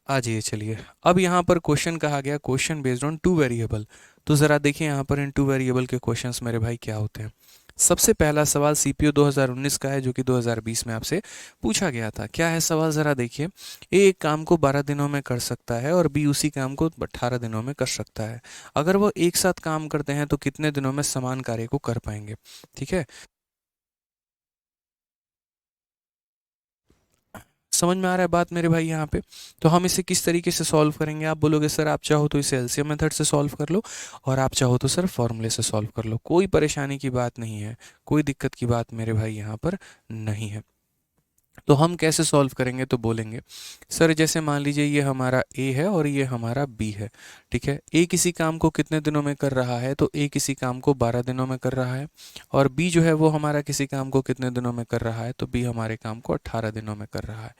आ जाइए चलिए। अब यहाँ पर क्वेश्चन कहा गया, क्वेश्चन बेस्ड ऑन 2 वेरिएबल। तो ज़रा देखिए यहाँ पर इन 2 वेरिएबल के क्वेश्चंस मेरे भाई क्या होते हैं। सबसे पहला सवाल सीपीओ 2019 का है, जो कि 2020 में आपसे पूछा गया था। क्या है सवाल, ज़रा देखिए। ए एक काम को 12 दिनों में कर सकता है और बी उसी काम को 18 दिनों में कर सकता है। अगर वो एक साथ काम करते हैं तो कितने दिनों में समान कार्य को कर पाएंगे। ठीक है, समझ में आ रहा है बात मेरे भाई यहाँ पे। तो हम इसे किस तरीके से सॉल्व करेंगे, आप बोलोगे सर आप चाहो तो इसे एलसीएम मेथड से सॉल्व कर लो, और आप चाहो तो सर फॉर्मूले से सॉल्व कर लो, कोई परेशानी की बात नहीं है, कोई दिक्कत की बात मेरे भाई यहाँ पर नहीं है। तो हम कैसे सॉल्व करेंगे, तो बोलेंगे सर जैसे मान लीजिए ये हमारा ए है और ये हमारा बी है। ठीक है, ए किसी काम को कितने दिनों में कर रहा है, तो ए किसी काम को 12 दिनों में कर रहा है, और बी जो है वो हमारा किसी काम को कितने दिनों में कर रहा है, तो बी हमारे काम को 18 दिनों में कर रहा है।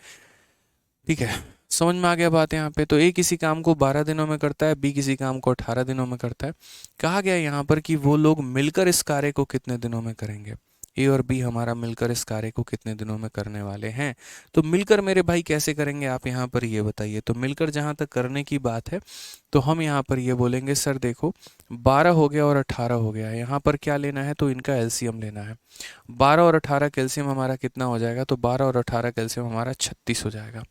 ठीक है, समझ में आ गया बात यहाँ पे। तो ए किसी काम को 12 दिनों में करता है, बी किसी काम को 18 दिनों में करता है। कहा गया यहाँ पर कि वो लोग मिलकर इस कार्य को कितने दिनों में करेंगे। ए और बी हमारा मिलकर इस कार्य को कितने दिनों में करने वाले हैं। तो मिलकर मेरे भाई कैसे करेंगे, आप यहाँ पर ये बताइए। तो मिलकर जहाँ तक करने की बात है, तो हम यहाँ पर ये बोलेंगे सर देखो 12 हो गया और 18 हो गया, यहाँ पर क्या लेना है, तो इनका एलसीएम लेना है। 12 और 18 कैल्शियम हमारा कितना हो जाएगा, तो 12 और 18 कैल्शियम हमारा 36 हो जाएगा।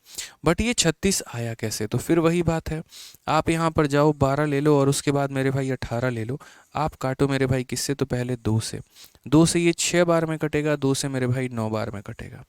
बट ये 36 आया कैसे, तो फिर वही बात है, आप यहाँ पर जाओ 12 ले लो और उसके बाद मेरे भाई 18 ले लो। आप काटो मेरे भाई किससे, तो पहले 2 से। 2 से ये 6 बार में कटेगा, 2 से मेरे भाई 9 बार में कटेगा।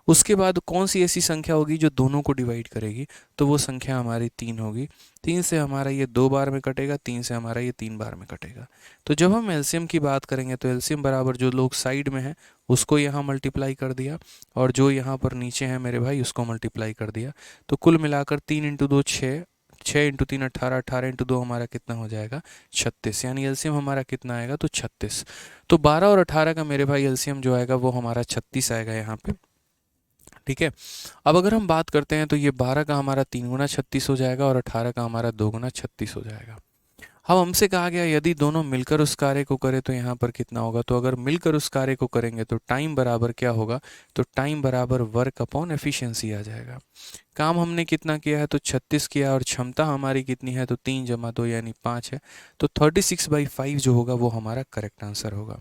उसके बाद कौन सी ऐसी संख्या होगी जो दोनों को डिवाइड करेगी, तो वो संख्या हमारी 3 होगी। 3 से हमारा ये 2 बार में कटेगा, 3 से हमारा ये 3 बार में कटेगा। तो जब हम एलसीएम की बात करेंगे तो एलसीएम बराबर जो लोग साइड में हैं उसको यहाँ मल्टीप्लाई कर दिया, और जो यहाँ पर नीचे हैं मेरे भाई उसको मल्टीप्लाई कर दिया। तो कुल मिलाकर 3 इंटू 2 6, 6 इंटू 3 18, 18 इंटू 2 हमारा कितना हो जाएगा, 36। यानी एलसीएम हमारा कितना आएगा, तो 36। तो 12 और 18 का मेरे भाई एलसीएम जो आएगा वो हमारा 36 आएगा यहाँ पे। ठीक है, अब अगर हम बात करते हैं तो ये 12 का हमारा 3 गुना 36 हो जाएगा, और 18 का हमारा 2 गुना 36 हो जाएगा। अब हमसे कहा गया यदि दोनों मिलकर उस कार्य को करें तो यहाँ पर कितना होगा। तो अगर मिलकर उस कार्य को करेंगे तो टाइम बराबर क्या होगा, तो टाइम बराबर वर्क अपॉन एफिशिएंसी आ जाएगा। काम हमने कितना किया है, तो 36 किया, और क्षमता हमारी कितनी है, तो 3 जमा 2 यानी 5 है। तो 36/5 जो होगा वो हमारा करेक्ट आंसर होगा।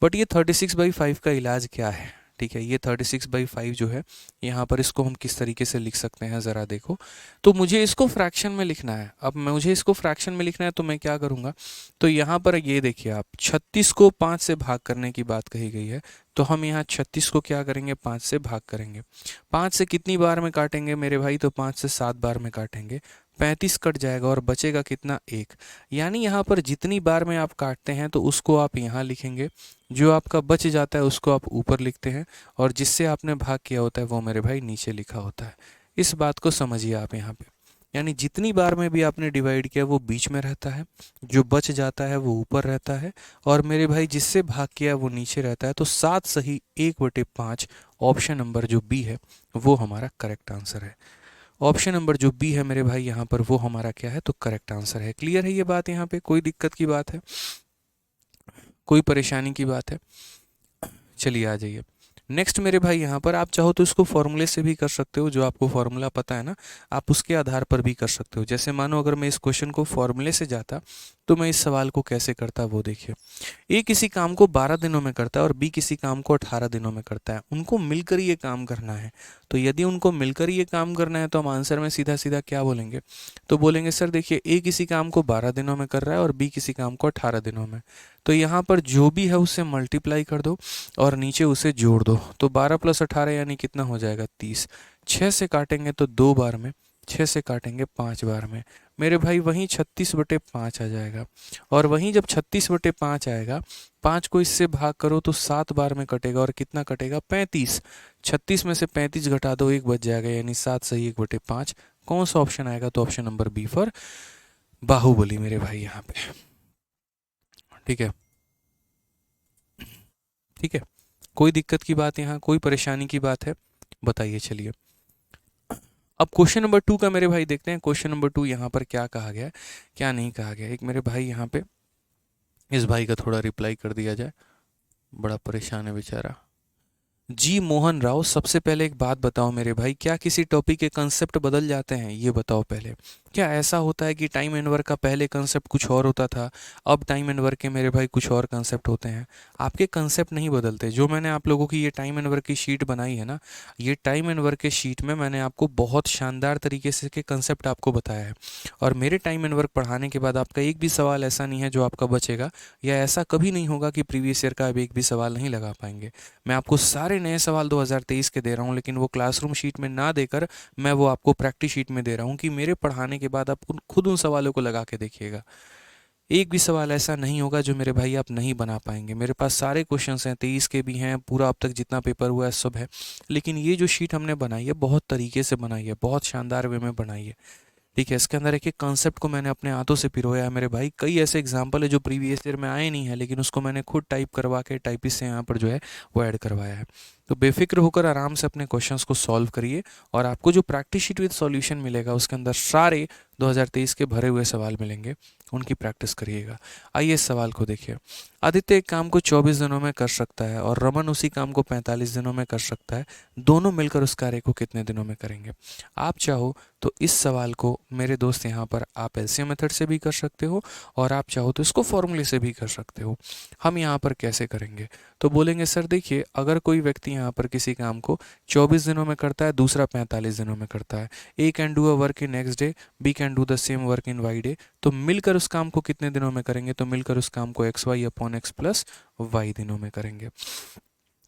बट ये 36/5 का इलाज क्या है, ठीक है। ये 36/5 जो है यहाँ पर इसको हम किस तरीके से लिख सकते हैं ज़रा देखो। तो मुझे इसको फ्रैक्शन में लिखना है। अब मुझे इसको फ्रैक्शन में लिखना है तो मैं क्या करूँगा, तो यहाँ पर ये देखिए आप 36 को 5 से भाग करने की बात कही गई है, तो हम यहाँ 36 को क्या करेंगे 5 से भाग करेंगे। 5 से कितनी बार में काटेंगे मेरे भाई, तो 5 से 7 बार में काटेंगे। 35 कट जाएगा और बचेगा कितना 1। यानी यहाँ पर जितनी बार में आप काटते हैं तो उसको आप यहाँ लिखेंगे, जो आपका बच जाता है उसको आप ऊपर लिखते हैं, और जिससे आपने भाग किया होता है वो मेरे भाई नीचे लिखा होता है। इस बात को समझिए आप यहाँ पे। यानी जितनी बार में भी आपने डिवाइड किया वो बीच में रहता है, जो बच जाता है वो ऊपर रहता है, और मेरे भाई जिससे भाग किया वो नीचे रहता है। तो 7 सही 1/5 ऑप्शन नंबर जो बी है वो हमारा करेक्ट आंसर है। ऑप्शन नंबर जो बी है मेरे भाई यहाँ पर वो हमारा क्या है, तो करेक्ट आंसर है। क्लियर है ये बात, यहाँ पे कोई दिक्कत की बात है, कोई परेशानी की बात है? चलिए आ जाइए। नेक्स्ट मेरे भाई यहाँ पर आप चाहो तो इसको फॉर्मूले से भी कर सकते हो, जो आपको फॉर्मूला पता है ना, आप उसके आधार पर भी कर सकते हो। जैसे मानो अगर मैं इस क्वेश्चन को फॉर्मूले से जाता तो मैं इस सवाल को कैसे करता वो देखिए। ए किसी काम को 12 दिनों में करता है और बी किसी काम को 18 दिनों में करता है। उनको मिलकर ये काम करना है। तो यदि उनको मिलकर ये काम करना है तो हम आंसर में सीधा सीधा क्या बोलेंगे, तो बोलेंगे सर देखिए ए किसी काम को 12 दिनों में कर रहा है और बी किसी काम को 18 दिनों में। तो यहाँ पर जो भी है उससे मल्टीप्लाई कर दो और नीचे उसे जोड़ दो। तो 12 + 18 यानी कितना हो जाएगा 30। 6 से काटेंगे तो 2 बार में, 6 से काटेंगे 5 बार में। मेरे भाई वहीं 36/5 आ जाएगा। और वहीं जब 36/5 आएगा, 5 को इससे भाग करो तो 7 बार में कटेगा, और कितना कटेगा 35। 36 में से 35 घटा दो, 1 बच जाएगा, यानी 7 सही 1/5। कौन सा ऑप्शन आएगा, तो option number B for Baahubali मेरे भाई यहाँ पे। ठीक है, ठीक है, कोई दिक्कत की बात यहाँ, कोई परेशानी की बात है, बताइए। चलिए अब क्वेश्चन नंबर 2 का मेरे भाई देखते हैं। क्वेश्चन नंबर 2 यहाँ पर क्या कहा गया है, क्या नहीं कहा गया। एक मेरे भाई यहाँ पे, इस भाई का थोड़ा रिप्लाई कर दिया जाए, बड़ा परेशान है बेचारा। जी मोहन राव, सबसे पहले एक बात बताओ मेरे भाई, क्या किसी टॉपिक के कंसेप्ट बदल जाते हैं, ये बताओ पहले। क्या ऐसा होता है कि टाइम एंड वर्क का पहले कंसेप्ट कुछ और होता था, अब टाइम एंड वर्क के मेरे भाई कुछ और कंसेप्ट होते हैं? आपके कंसेप्ट नहीं बदलते। जो मैंने आप लोगों की ये टाइम एंड वर्क की शीट बनाई है ना, ये टाइम एंड वर्क के शीट में मैंने आपको बहुत शानदार तरीके से के कंसेप्ट आपको बताया है। और मेरे टाइम एंड वर्क पढ़ाने के बाद आपका एक भी सवाल ऐसा नहीं है जो आपका बचेगा, या ऐसा कभी नहीं होगा कि प्रीवियस ईयर का आप एक भी सवाल नहीं लगा पाएंगे। मैं आपको सारे नए सवाल 2023 के दे रहा हूँ, लेकिन वो क्लासरूम शीट में ना देकर मैं वो आपको प्रैक्टिस शीट में दे रहा हूँ कि मेरे पढ़ाने के बाद आप खुद उन सवालों को लगा के देखिएगा। एक भी सवाल ऐसा नहीं होगा जो मेरे भाई आप नहीं बना पाएंगे। मेरे पास सारे क्वेश्चंस हैं, 23 के भी हैं, पूरा अब तक जितना पेपर हुआ है सब है। लेकिन ये जो शीट हमने बनाई है बहुत तरीके से बनाई है, बहुत शानदार वे में बनाई है। ठीक है, इसके अंदर एक एक कॉन्सेप्ट को मैंने अपने हाथों से पिरोया है मेरे भाई। कई ऐसे एग्जाम्पल है जो प्रीवियस ईयर में आए नहीं है, लेकिन उसको मैंने खुद टाइप करवा के टाइपिस्ट से यहाँ पर जो है वो ऐड करवाया है। तो बेफिक्र होकर आराम से अपने क्वेश्चंस को सॉल्व करिए, और आपको जो प्रैक्टिस शीट विद सॉल्यूशन मिलेगा उसके अंदर सारे 2023 के भरे हुए सवाल मिलेंगे, उनकी प्रैक्टिस करिएगा। आइए इस सवाल को देखिए। आदित्य एक काम को 24 दिनों में कर सकता है और रमन उसी काम को 45 दिनों में कर सकता है। दोनों मिलकर उस कार्य को कितने दिनों में करेंगे? आप चाहो तो इस सवाल को मेरे दोस्त यहाँ पर आप एलसीएम मेथड से भी कर सकते हो, और आप चाहो तो इसको फॉर्मूले से भी कर सकते हो। हम यहाँ पर कैसे करेंगे, तो बोलेंगे सर देखिए, अगर कोई व्यक्ति यहाँ पर किसी काम को 24 दिनों में करता है, दूसरा 45 दिनों में करता है, A can do a work in next day, B can do the same work in Y day, तो मिलकर उस काम को कितने दिनों में करेंगे? तो मिलकर उस काम को XY/X+Y दिनों में करेंगे।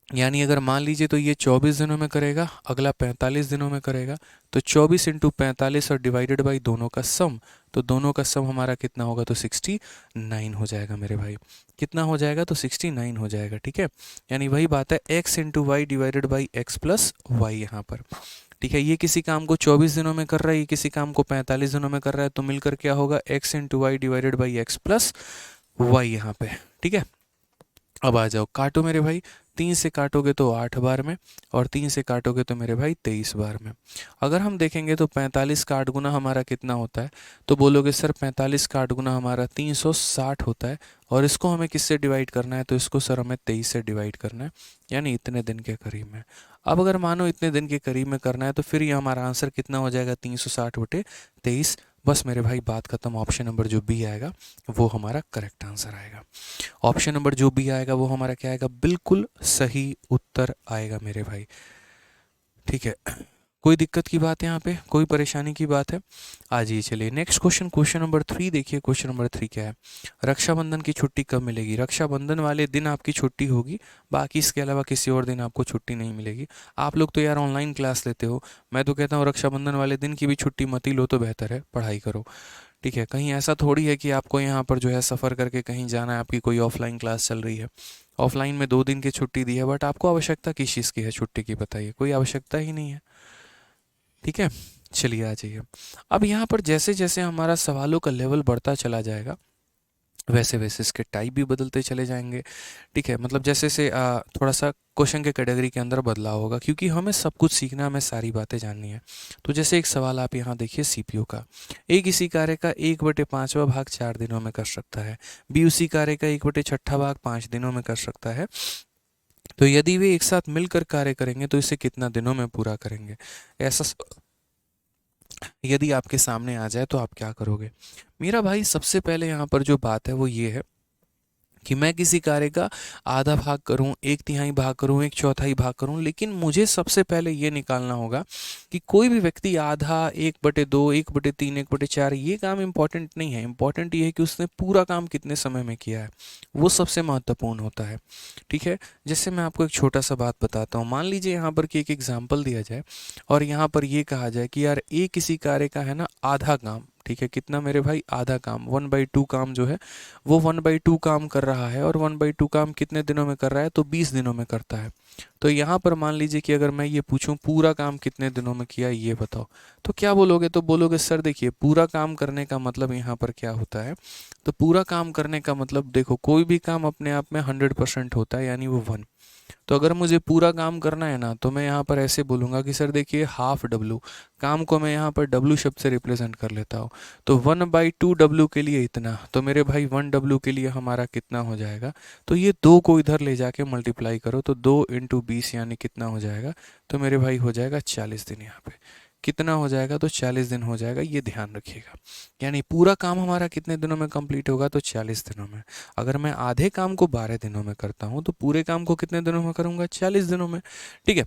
यानी अगर मान लीजिए तो ये 24 दिनों में करेगा, अगला 45 दिनों में करेगा, तो 24 × 45 और डिवाइडेड बाई दोनों का सम, तो दोनों का सम हमारा कितना होगा? तो 69 हो जाएगा मेरे भाई। कितना हो जाएगा? तो 69 हो जाएगा। ठीक है, यानी वही बात है, X × Y divided by X+Y यहाँ पर। ठीक है, ये किसी काम को 24 दिनों में कर रहा है, ये किसी काम को 45 दिनों में कर रहा है, तो मिलकर क्या होगा? X × Y divided by X+Y यहाँ पे। ठीक है, अब आ जाओ काटो मेरे भाई। 3 से काटोगे तो 8 बार में, और 3 से काटोगे तो मेरे भाई 23 बार में। अगर हम देखेंगे तो 45 का 8 गुना हमारा कितना होता है, तो बोलोगे सर 45 का 8 गुना हमारा 360 होता है, और इसको हमें किससे डिवाइड करना है? तो इसको सर हमें 23 से डिवाइड करना है, यानी इतने दिन के करीब में। अब अगर मानो इतने दिन के करीब में करना है तो फिर ये हमारा आंसर कितना हो जाएगा? 360/23 बस मेरे भाई बात खत्म। ऑप्शन नंबर जो बी आएगा वो हमारा करेक्ट आंसर आएगा। ऑप्शन नंबर जो बी आएगा वो हमारा क्या आएगा, बिल्कुल सही उत्तर आएगा मेरे भाई। ठीक है, कोई दिक्कत की बात है यहाँ पे, कोई परेशानी की बात है? आ जाइए, चलिए नेक्स्ट क्वेश्चन, क्वेश्चन नंबर 3 देखिए। क्वेश्चन नंबर 3 क्या है, रक्षाबंधन की छुट्टी कब मिलेगी? रक्षाबंधन वाले दिन आपकी छुट्टी होगी, बाकी इसके अलावा किसी और दिन आपको छुट्टी नहीं मिलेगी। आप लोग तो यार ऑनलाइन क्लास लेते हो, मैं तो कहता हूँ रक्षाबंधन वाले दिन की भी छुट्टी मत ही लो तो बेहतर है, पढ़ाई करो। ठीक है, कहीं ऐसा थोड़ी है कि आपको यहाँ पर जो है सफ़र करके कहीं जाना है, आपकी कोई ऑफलाइन क्लास चल रही है। ऑफलाइन में 2 दिन की छुट्टी दी है, बट आपको आवश्यकता किस चीज़ की है छुट्टी की, बताइए? कोई आवश्यकता ही नहीं है। ठीक है, चलिए आ जाइए। अब यहाँ पर जैसे जैसे हमारा सवालों का लेवल बढ़ता चला जाएगा, वैसे वैसे इसके टाइप भी बदलते चले जाएंगे। ठीक है, मतलब जैसे से थोड़ा सा क्वेश्चन के कैटेगरी के अंदर बदलाव होगा, क्योंकि हमें सब कुछ सीखना, हमें सारी बातें जाननी है। तो जैसे एक सवाल आप यहाँ देखिए, सीपीयू का, ए किसी कार्य का 1/5वां भाग 4 दिनों में कर सकता है, बी उसी कार्य का 1/6 भाग 5 दिनों में कर सकता है, तो यदि वे एक साथ मिलकर कार्य करेंगे तो इसे कितना दिनों में पूरा करेंगे? ऐसा यदि आपके सामने आ जाए तो आप क्या करोगे? मेरा भाई सबसे पहले यहाँ पर जो बात है वो ये है कि मैं किसी कार्य का आधा भाग करूं, 1/3 भाग करूं, 1/4 भाग करूं, लेकिन मुझे सबसे पहले ये निकालना होगा कि कोई भी व्यक्ति आधा, 1/2, 1/3, 1/4, ये काम इंपॉर्टेंट नहीं है। इंपॉर्टेंट ये है कि उसने पूरा काम कितने समय में किया है, वो सबसे महत्वपूर्ण होता है। ठीक है, जैसे मैं आपको एक छोटा सा बात बताता हूँ। मान लीजिए यहाँ पर कि एक एग्जाम्पल दिया जाए और यहाँ पर ये कहा जाए कि यार ए किसी कार्य का है ना आधा काम, ठीक है, कितना मेरे भाई, आधा काम, 1/2 काम जो है वो 1/2 काम कर रहा है, और 1/2 काम कितने दिनों में कर रहा है, तो 20 दिनों में करता है। तो यहाँ पर मान लीजिए कि अगर मैं ये पूछूं पूरा काम कितने दिनों में किया, ये बताओ, तो क्या बोलोगे? तो बोलोगे सर देखिए, पूरा काम करने का मतलब यहाँ पर क्या होता है, तो पूरा काम करने का मतलब देखो, कोई भी काम अपने आप में 100% होता है, यानी वो 1। तो अगर मुझे पूरा काम करना है ना, तो मैं यहाँ पर ऐसे बोलूँगा कि सर देखिए, हाफ डब्लू, काम को मैं यहाँ पर डब्लू शब्द से रिप्रेजेंट कर लेता हूँ। तो 1/2 डब्लू के लिए इतना, तो मेरे भाई 1 डब्लू के लिए हमारा कितना हो जाएगा? तो ये 2 को इधर ले जाके मल्टीप्लाई करो, तो 2 × 20 यानी कितना हो जाएगा? तो मेरे भाई हो जाएगा 40 दिन। यहाँ पे कितना हो जाएगा? तो 40 दिन हो जाएगा, ये ध्यान रखिएगा। यानी पूरा काम हमारा कितने दिनों में कंप्लीट होगा? तो 40 दिनों में। अगर मैं आधे काम को 12 दिनों में करता हूँ, तो पूरे काम को कितने दिनों में करूँगा? 40 दिनों में। ठीक है,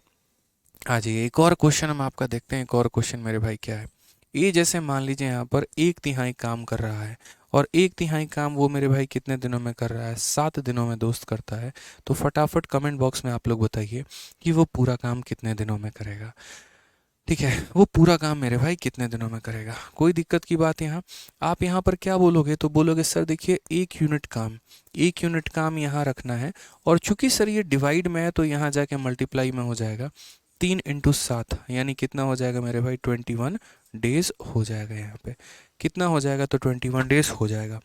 आ जाइए एक और क्वेश्चन हम आपका देखते हैं। एक और क्वेश्चन मेरे भाई क्या है, ये जैसे मान लीजिए यहाँ पर 1/3 काम कर रहा है, और 1/3 काम वो मेरे भाई कितने दिनों में कर रहा है? 7 दिनों में दोस्त करता है। तो फटाफट कमेंट बॉक्स में आप लोग बताइए कि वो पूरा काम कितने दिनों में करेगा। ठीक है, वो पूरा काम मेरे भाई कितने दिनों में करेगा? कोई दिक्कत की बात यहाँ? आप यहाँ पर क्या बोलोगे? तो बोलोगे सर देखिए, 1 यूनिट काम यहाँ रखना है, और चूंकि सर ये डिवाइड में है तो यहाँ जाके मल्टीप्लाई में हो जाएगा। 3 × 7 यानी कितना हो जाएगा मेरे भाई? 21 डेज हो जाएगा। यहाँ पे कितना हो जाएगा? तो 21 डेज हो जाएगा।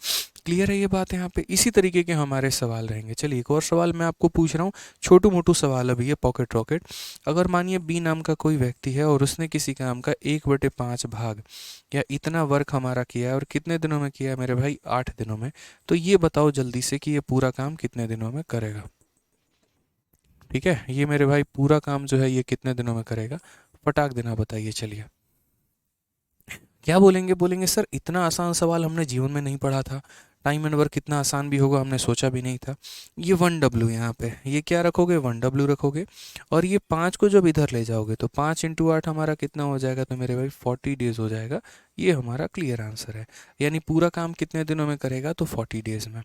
क्लियर है ये बात यहाँ पे? इसी तरीके के हमारे सवाल रहेंगे। चलिए एक और सवाल मैं आपको पूछ रहा हूँ, छोटू मोटू सवाल अभी ये पॉकेट रॉकेट। अगर मानिए बी नाम का कोई व्यक्ति है और उसने किसी काम का 1/5 भाग या इतना वर्क हमारा किया है, और कितने दिनों में किया है मेरे भाई? 8 दिनों में। तो ये बताओ जल्दी से कि ये पूरा काम कितने दिनों में करेगा? ठीक है, ये मेरे भाई पूरा काम जो है ये कितने दिनों में करेगा? फटाक देना बताइए। चलिए क्या बोलेंगे? बोलेंगे सर इतना आसान सवाल हमने जीवन में नहीं पढ़ा था, टाइम एंड वर्क कितना आसान भी होगा हमने सोचा भी नहीं था। ये 1 डब्लू यहाँ पे, ये क्या रखोगे? 1 डब्लू रखोगे, और ये 5 को जब इधर ले जाओगे तो 5 × 8 हमारा कितना हो जाएगा? तो मेरे भाई 40 डेज हो जाएगा। ये हमारा क्लियर आंसर है। यानी पूरा काम कितने दिनों में करेगा? तो 40 डेज में।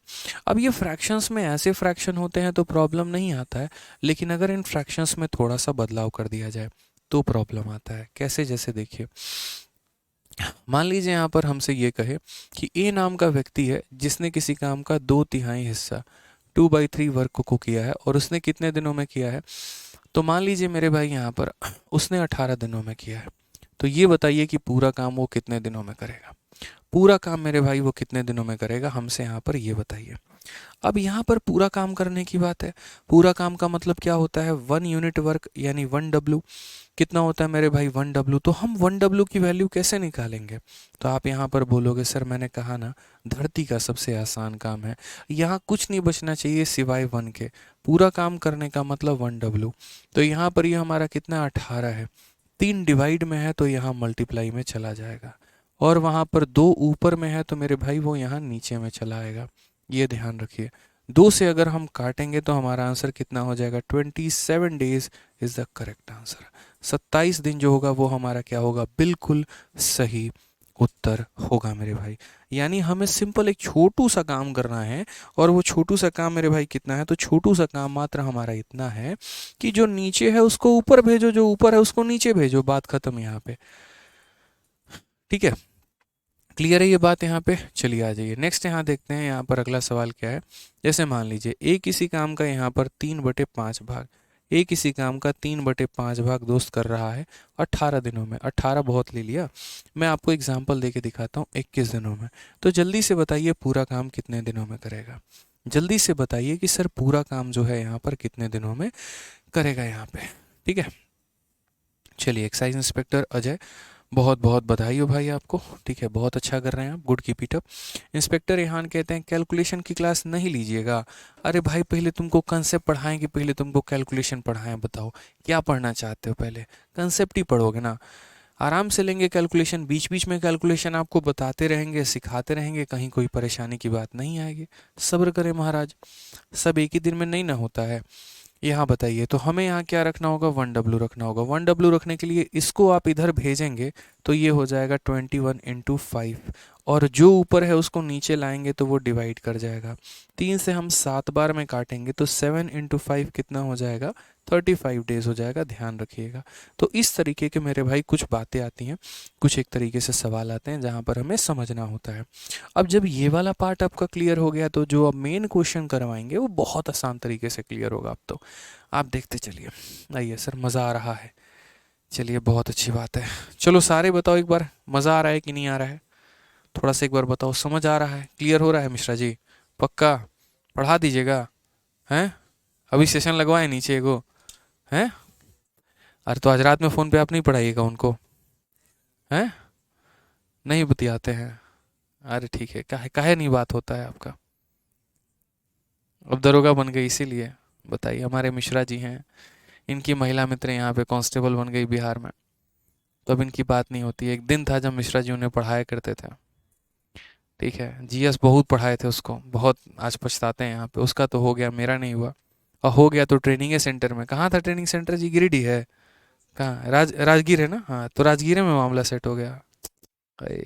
अब ये फ्रैक्शंस में ऐसे फ्रैक्शन होते हैं तो प्रॉब्लम नहीं आता है, लेकिन अगर इन फ्रैक्शंस में थोड़ा सा बदलाव कर दिया जाए तो प्रॉब्लम आता है। कैसे? जैसे देखिए, मान लीजिए यहाँ पर हमसे ये कहे कि ए नाम का व्यक्ति है जिसने किसी काम का 2/3 हिस्सा 2/3 वर्क को किया है, और उसने कितने दिनों में किया है? तो मान लीजिए मेरे भाई यहाँ पर उसने 18 दिनों में किया है। तो ये बताइए कि पूरा काम वो कितने दिनों में करेगा? पूरा काम मेरे भाई वो कितने दिनों में करेगा? हमसे यहाँ पर ये बताइए। अब यहाँ पर पूरा काम करने की बात है। पूरा काम का मतलब क्या होता है? 1 यूनिट वर्क यानी 1 डब्लू। कितना होता है मेरे भाई? 1 डब्लू। तो हम 1 डब्लू की वैल्यू कैसे निकालेंगे? तो आप यहाँ पर बोलोगे सर मैंने कहा ना, धरती का सबसे आसान काम है, यहाँ कुछ नहीं बचना चाहिए सिवाय 1 के। पूरा काम करने का मतलब 1 डब्लू। तो यहाँ पर ये हमारा कितना? 18 है। 3 डिवाइड में है तो यहाँ मल्टीप्लाई में चला जाएगा, और वहाँ पर 2 ऊपर में है तो मेरे भाई वो यहाँ नीचे में चला आएगा, ये ध्यान रखिए। 2 से अगर हम काटेंगे तो हमारा आंसर कितना हो जाएगा, 27 days is the correct answer. 27 दिन जो होगा वो हमारा क्या होगा, बिल्कुल सही उत्तर होगा मेरे भाई। यानी हमें सिंपल एक छोटू सा काम करना है, और वो छोटू सा काम मेरे भाई कितना है, तो छोटू सा काम मात्र हमारा इतना है कि जो नीचे है उसको ऊपर भेजो, जो ऊपर है उसको नीचे भेजो, बात खत्म यहाँ पे। ठीक है, क्लियर है ये बात यहाँ पे। चलिए आ जाइए नेक्स्ट, यहाँ देखते हैं यहाँ पर अगला सवाल क्या है। जैसे मान लीजिए ए किसी काम का यहाँ पर 3/5 भाग, ए किसी काम का 3/5 भाग दोस्त कर रहा है 18 दिनों में। 18 बहुत ले लिया, मैं आपको एग्जाम्पल दे के दिखाता हूँ 21 दिनों में। तो जल्दी से बताइए पूरा काम कितने दिनों में करेगा, जल्दी से बताइए कि सर पूरा काम जो है यहाँ पर कितने दिनों में करेगा यहाँ पे। ठीक है, चलिए एक्साइज इंस्पेक्टर अजय, बहुत बहुत बधाई हो भाई आपको। ठीक है, बहुत अच्छा कर रहे हैं आप, good keep it up. Inspector Rehan कहते हैं कैलकुलेशन की क्लास नहीं लीजिएगा। अरे भाई पहले तुमको कंसेप्ट पढ़ाएं कि पहले तुमको कैलकुलेशन पढ़ाएं, बताओ क्या पढ़ना चाहते हो, पहले कंसेप्ट ही पढ़ोगे ना। आराम से लेंगे कैलकुलेशन, बीच बीच में कैलकुलेशन आपको बताते रहेंगे, सिखाते रहेंगे, कहीं कोई परेशानी की बात नहीं आएगी। सब्र करें महाराज, सब एक ही दिन में नहीं ना होता है। यहाँ बताइए, तो हमें यहाँ क्या रखना होगा, 1W रखना होगा। 1W रखने के लिए इसको आप इधर भेजेंगे तो ये हो जाएगा 21 × 5, और जो ऊपर है उसको नीचे लाएंगे तो वो डिवाइड कर जाएगा। 3 से हम 7 बार में काटेंगे तो 7 × 5 कितना हो जाएगा, 35 डेज हो जाएगा, ध्यान रखिएगा। तो इस तरीके के मेरे भाई कुछ बातें आती हैं, कुछ एक तरीके से सवाल आते हैं जहाँ पर हमें समझना होता है। अब जब ये वाला पार्ट आपका क्लियर हो गया तो जो अब मेन क्वेश्चन करवाएंगे वो बहुत आसान तरीके से क्लियर होगा। अब तो आप देखते चलिए। आइए सर, मज़ा आ रहा है, चलिए बहुत अच्छी बात है। चलो सारे बताओ एक बार, मज़ा आ रहा है कि नहीं आ रहा है, थोड़ा सा एक बार बताओ, समझ आ रहा है, क्लियर हो रहा है मिश्रा जी, पक्का पढ़ा दीजिएगा हैं। अभी सेशन लगवाए नीचे एगो हैं। अरे तो आज रात में फ़ोन पे आप नहीं पढ़ाइएगा उनको हैं, नहीं बतियाते हैं। अरे ठीक है, काहे काहे नहीं बात होता है आपका। अब दरोगा बन गई इसीलिए, बताइए, हमारे मिश्रा जी हैं, इनकी महिला मित्र यहाँ पे कांस्टेबल बन गई बिहार में, तो अब इनकी बात नहीं होती। एक दिन था जब मिश्रा जी उन्हें पढ़ाया करते थे। ठीक है, जीएस बहुत पढ़ाए थे उसको, बहुत आज पछताते हैं यहाँ पे। उसका तो हो गया, मेरा नहीं हुआ, और हो गया तो ट्रेनिंग सेंटर में। कहाँ था ट्रेनिंग सेंटर जी, गिरिडीह है, कहाँ, राजगीर है ना, हाँ तो राजगीर में मामला सेट हो गया। अरे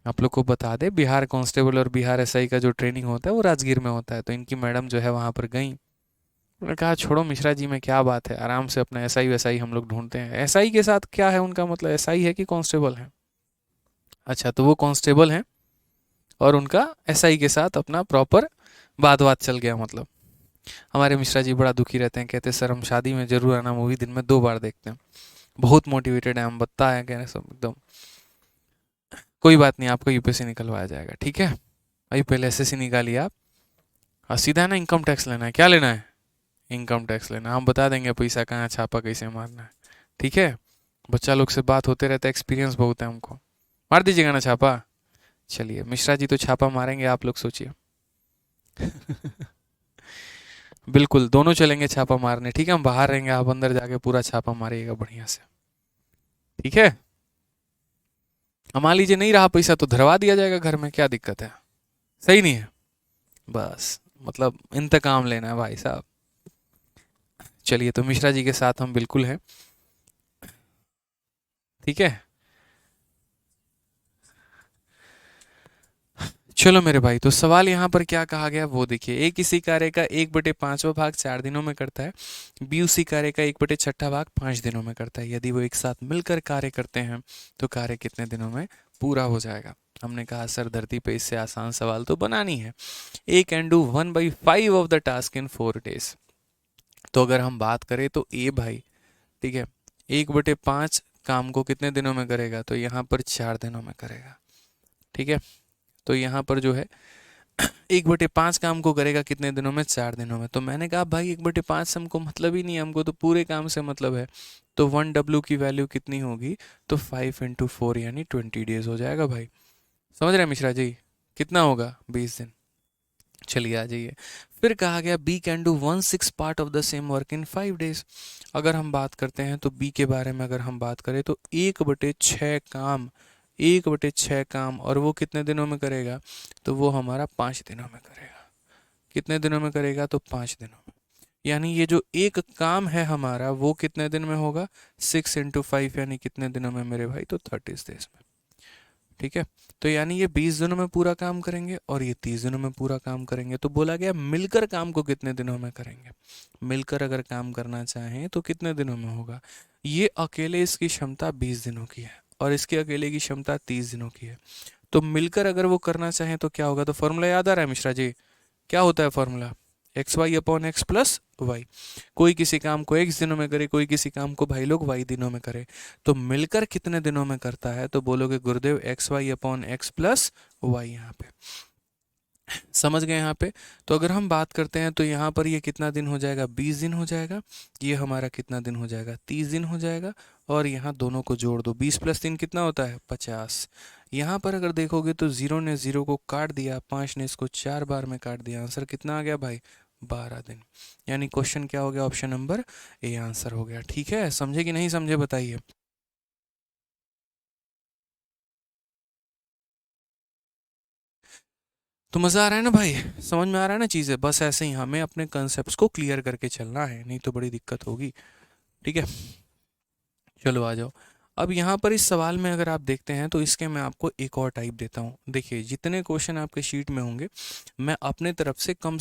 आप लोग को बता दे, बिहार कांस्टेबल और बिहार एसआई का जो ट्रेनिंग होता है वो राजगीर में होता है। तो इनकी मैडम जो है वहाँ पर गई, उन्होंने कहा छोड़ो मिश्रा जी में क्या बात है, आराम से अपना एसआई वैसाई हम लोग ढूंढते हैं। एसआई के साथ क्या है उनका मतलब, एसआई है कि कांस्टेबल है। अच्छा, तो वो कांस्टेबल हैं और उनका एसआई के साथ अपना प्रॉपर बात बात चल गया। मतलब हमारे मिश्रा जी बड़ा दुखी रहते हैं, कहते हैं सर हम शादी में जरूर आना, मूवी दिन में 2 बार देखते हैं। बहुत मोटिवेटेड है हम, बता है कहने सब एकदम। कोई बात नहीं, आपको यूपीएससी निकलवाया जाएगा, ठीक है। अभी पहले एसएससी निकालिए आप, और सीधा ना इनकम टैक्स लेना है। क्या लेना है, इनकम टैक्स लेना, हम बता देंगे पैसा कहाँ छापा कैसे मारना है। ठीक है, बच्चा लोग से बात होते रहता है, एक्सपीरियंस बहुत है हमको। मार दीजिएगा ना छापा। चलिए मिश्रा जी तो छापा मारेंगे, आप लोग सोचिए। बिल्कुल दोनों चलेंगे छापा मारने, ठीक है, हम बाहर रहेंगे, आप अंदर जाके पूरा छापा मारिएगा बढ़िया से। ठीक है, मान लीजिए नहीं रहा पैसा तो धरवा दिया जाएगा घर में, क्या दिक्कत है, सही नहीं है। बस मतलब इंतकाम लेना है भाई साहब। चलिए, तो मिश्रा जी के साथ हम बिल्कुल हैं, ठीक है। चलो मेरे भाई, तो सवाल यहाँ पर क्या कहा गया वो देखिए। ए किसी कार्य का 1/5वां भाग 4 दिनों में करता है, बी उसी कार्य का 1/6 भाग 5 दिनों में करता है। यदि वो एक साथ मिलकर कार्य करते हैं तो कार्य कितने दिनों में पूरा हो जाएगा। हमने कहा सर धरती पे इससे आसान सवाल तो बनानी है। A can do 1/5 of the task in 4 days. तो अगर हम बात करें तो ए भाई, ठीक है, 1/5 काम को कितने दिनों में करेगा, तो यहाँ पर 4 दिनों में करेगा। ठीक है, तो यहाँ पर जो है 1/5 काम को करेगा कितने दिनों में, 4 दिनों में। तो मैंने कहा भाई 1/5 से हमको मतलब ही नहीं है, हमको तो पूरे काम से मतलब है। तो 1W की वैल्यू कितनी होगी, तो 5 × 4 यानी 20 डेज हो जाएगा भाई। समझ रहे हैं मिश्रा जी, कितना होगा, 20 दिन। चलिए आ जाइए, फिर कहा गया B can do 1/6 part of the same work in 5 days. अगर हम बात करते हैं तो बी के बारे में अगर हम बात करें तो 1/6 काम 1/6 काम, और वो कितने दिनों में करेगा, तो वो हमारा 5 दिनों में करेगा। कितने दिनों में करेगा, तो 5 दिनों में। यानी ये जो एक काम है हमारा वो कितने दिन में होगा, 6 × 5 यानी कितने दिनों में मेरे भाई, तो 30 डेज में। ठीक है, तो यानी ये 20 दिनों में पूरा काम करेंगे और ये 30 दिनों में पूरा काम करेंगे। तो बोला गया मिलकर काम को कितने दिनों में करेंगे, मिलकर अगर काम करना चाहें तो कितने दिनों में होगा। ये अकेले इसकी क्षमता 20 दिनों की है और इसके अकेले की क्षमता 30 दिनों की है। तो मिलकर अगर वो करना चाहें तो क्या होगा, तो फॉर्मूला याद आ रहा है मिश्रा जी, क्या होता है फॉर्मूला, XY/X+Y। कोई किसी काम को x दिनों में करे, कोई किसी काम को भाई लोग y दिनों में करे। तो मिलकर कितने दिनों में करता है, तो बोलोगे गुरुदेव XY/X+Y। यहाँ पे समझ गए यहाँ पे। तो अगर हम बात करते हैं तो यहाँ पर ये कितना दिन हो जाएगा, 20 दिन हो जाएगा। ये हमारा कितना दिन हो जाएगा, 30 दिन हो जाएगा। और यहाँ दोनों को जोड़ दो, 20 + 3 कितना होता है, 50। यहाँ पर अगर देखोगे तो 0 ने 0 को काट दिया, 5 ने इसको 4 बार में काट दिया, आंसर कितना आ गया भाई, 12 दिन। यानी क्वेश्चन क्या हो गया, ऑप्शन नंबर ए आंसर हो गया। ठीक है, समझे कि नहीं समझे बताइए। तो मज़ा आ रहा है ना भाई, समझ में आ रहा है ना चीज़ें। बस ऐसे ही हमें अपने कंसेप्ट को क्लियर करके चलना है, नहीं तो बड़ी दिक्कत होगी। ठीक है, चलो आ जाओ। अब यहाँ पर इस सवाल में अगर आप देखते हैं तो इसके मैं आपको एक और टाइप देता हूँ। देखिए जितने क्वेश्चन आपके शीट में होंगे मैं अपने तरफ से कम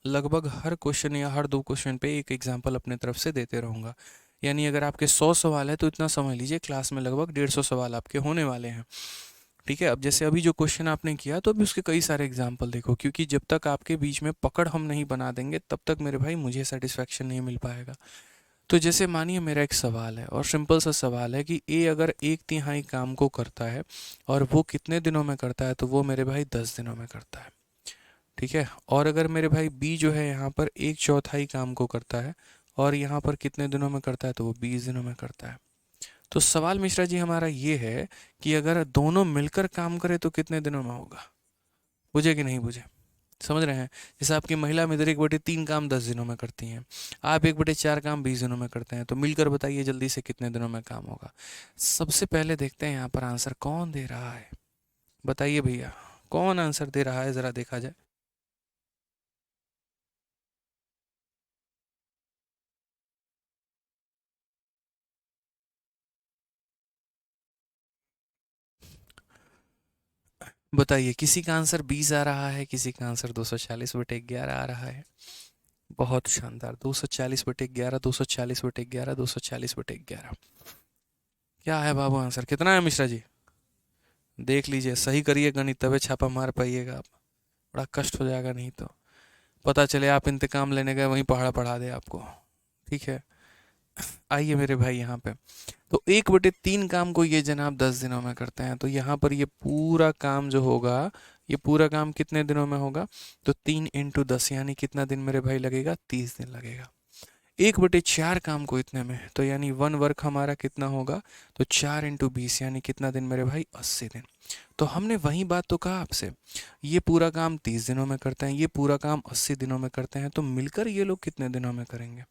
लगभग हर क्वेश्चन या हर 2 क्वेश्चन पे एक एग्जांपल अपने तरफ से देते रहूँगा। यानी अगर आपके 100 सवाल है तो इतना समझ लीजिए क्लास में लगभग 150 सवाल आपके होने वाले हैं। ठीक है, अब जैसे अभी जो क्वेश्चन आपने किया तो अभी उसके कई सारे एग्जाम्पल देखो, क्योंकि जब तक आपके बीच में पकड़ हम नहीं बना देंगे तब तक मेरे भाई मुझे सेटिस्फैक्शन नहीं मिल पाएगा। तो जैसे मानिए मेरा एक सवाल है और सिंपल सा सवाल है कि ए अगर 1/3 काम को करता है और वो कितने दिनों में करता है, तो वो मेरे भाई 10 दिनों में करता है। ठीक है, और अगर मेरे भाई बी जो है यहाँ पर 1/4 काम को करता है और यहाँ पर कितने दिनों में करता है, तो वो 20 दिनों में करता है। तो सवाल मिश्रा जी हमारा ये है कि अगर दोनों मिलकर काम करें तो कितने दिनों में होगा। बुझे कि नहीं बुझे, समझ रहे हैं। जैसे आपकी महिला मित्र 1/3 काम 10 दिनों में करती हैं, आप 1/4 काम 20 दिनों में करते हैं, तो मिलकर बताइए जल्दी से कितने दिनों में काम होगा। सबसे पहले देखते हैं यहाँ पर आंसर कौन दे रहा है, बताइए भैया कौन आंसर दे रहा है, ज़रा देखा जाए। बताइए, किसी का आंसर 20 आ रहा है, किसी का आंसर 240/11 आ रहा है। बहुत शानदार, 240/11, 240/11, 240/11। क्या है बाबू आंसर, कितना है मिश्रा जी, देख लीजिए, सही करिए गणित तबे छापा मार पाइएगा आप, बड़ा कष्ट हो जाएगा नहीं तो पता चले आप इंतकाम लेने गए वहीं पहाड़ा पढ़ा दे आपको। ठीक है, आइए मेरे भाई यहाँ पे, तो 1/3 काम को ये जनाब 10 दिनों में करते हैं, तो यहाँ पर ये पूरा काम जो होगा, ये पूरा काम कितने दिनों में होगा, तो 3 × 10 यानी कितना दिन मेरे भाई लगेगा, 30 दिन लगेगा। 1/4 काम को इतने में, तो यानी 1 वर्क हमारा कितना होगा, तो 4 × 20 यानी कितना दिन मेरे भाई, 80 दिन। तो हमने वही बात तो कहा आपसे, ये पूरा काम 30 दिनों में करते हैं, ये पूरा काम 80 दिनों में करते हैं, तो मिलकर ये लोग कितने दिनों में करेंगे।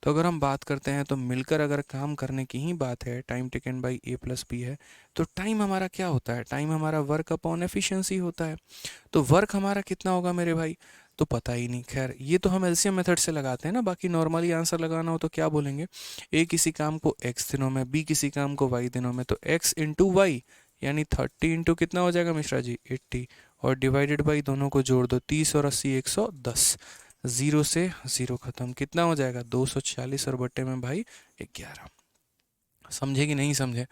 तो अगर हम बात करते हैं तो मिलकर अगर काम करने की ही बात है, टाइम टेकन बाई A+B है, तो टाइम हमारा क्या होता है, टाइम हमारा वर्क अपॉन एफिशिएंसी होता है। तो वर्क हमारा कितना होगा मेरे भाई, तो पता ही नहीं। खैर ये तो हम एलसीएम मेथड से लगाते हैं ना, बाकी नॉर्मली आंसर लगाना हो तो क्या बोलेंगे, ए किसी काम को x दिनों में, बी किसी काम को y दिनों में, तो x × y यानी 30 × कितना हो जाएगा मिश्रा जी, 80, और डिवाइडेड बाई दोनों को जोड़ दो, 30 और 80 110, 0 से 0 खत्म, कितना हो जाएगा 240 और बट्टे में भाई 11। समझे कि नहीं समझे,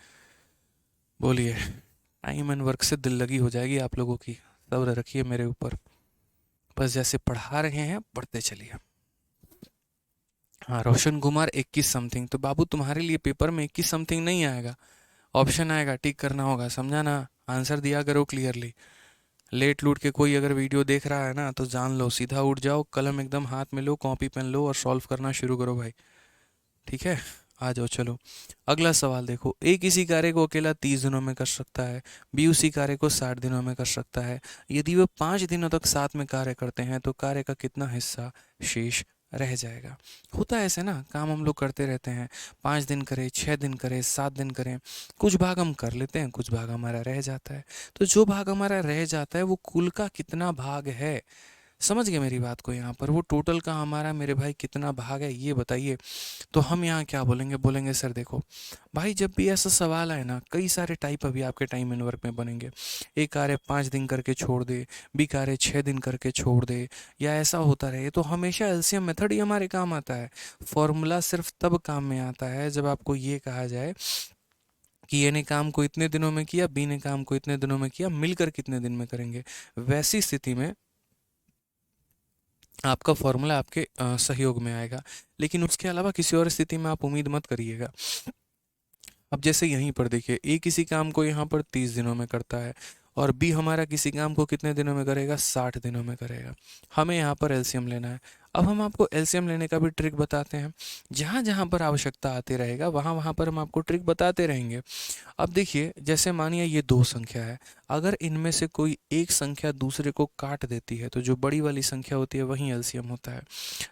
बोलिए। टाइम एंड वर्क से दिल लगी हो जाएगी आप लोगों की, सब्र रखिए मेरे ऊपर, बस जैसे पढ़ा रहे हैं पढ़ते चलिए। हाँ, रोशन कुमार 21 समथिंग, तो बाबू तुम्हारे लिए पेपर में 21 समथिंग नहीं आएगा, ऑप्शन आएगा, टिक करना होगा, समझा ना। आंसर दिया करो क्लियरली। लेट लूट के कोई अगर वीडियो देख रहा है ना तो जान लो, सीधा उठ जाओ, कलम एकदम हाथ में लो, कॉपी पेन लो और सॉल्व करना शुरू करो भाई। ठीक है, आ जाओ चलो। अगला सवाल देखो, ए किसी कार्य को अकेला 30 दिनों में कर सकता है, बी उसी कार्य को 60 दिनों में कर सकता है। यदि वे 5 दिनों तक साथ में कार्य करते हैं तो कार्य का कितना हिस्सा शेष रह जाएगा। होता है ऐसे ना, काम हम लोग करते रहते हैं, 5 दिन करें, 6 दिन करें, 7 दिन करें, कुछ भाग हम कर लेते हैं, कुछ भाग हमारा रह जाता है। तो जो भाग हमारा रह जाता है वो कुल का कितना भाग है, समझ गए मेरी बात को? यहाँ पर वो टोटल का हमारा मेरे भाई कितना भाग है ये बताइए। तो हम यहाँ क्या बोलेंगे, बोलेंगे सर देखो भाई, जब भी ऐसा सवाल आए ना, कई सारे टाइप अभी आपके टाइम एंड वर्क में बनेंगे। एक आ रहे 5 दिन करके छोड़ दे, बी आ रहे 6 दिन करके छोड़ दे, या ऐसा होता रहे, तो हमेशा एलसीएम मेथड ही हमारे काम आता है। फॉर्मूला सिर्फ तब काम में आता है जब आपको ये कहा जाए कि ए ने काम को इतने दिनों में किया, बी ने काम को इतने दिनों में किया, मिलकर कितने दिन में करेंगे। वैसी स्थिति में आपका फॉर्मूला आपके सहयोग में आएगा। लेकिन उसके अलावा किसी और स्थिति में आप उम्मीद मत करिएगा। अब जैसे यहीं पर देखिए, ए किसी काम को यहाँ पर 30 दिनों में करता है, और बी हमारा किसी काम को कितने दिनों में करेगा, 60 दिनों में करेगा। हमें यहाँ पर एलसीएम लेना है। अब हम आपको एलसीएम लेने का भी ट्रिक बताते हैं। जहाँ जहाँ पर आवश्यकता आती रहेगा वहाँ वहाँ पर हम आपको ट्रिक बताते रहेंगे। अब देखिए, जैसे मानिए ये दो संख्या है, अगर इनमें से कोई एक संख्या दूसरे को काट देती है तो जो बड़ी वाली संख्या होती है वही एलसीएम होता है।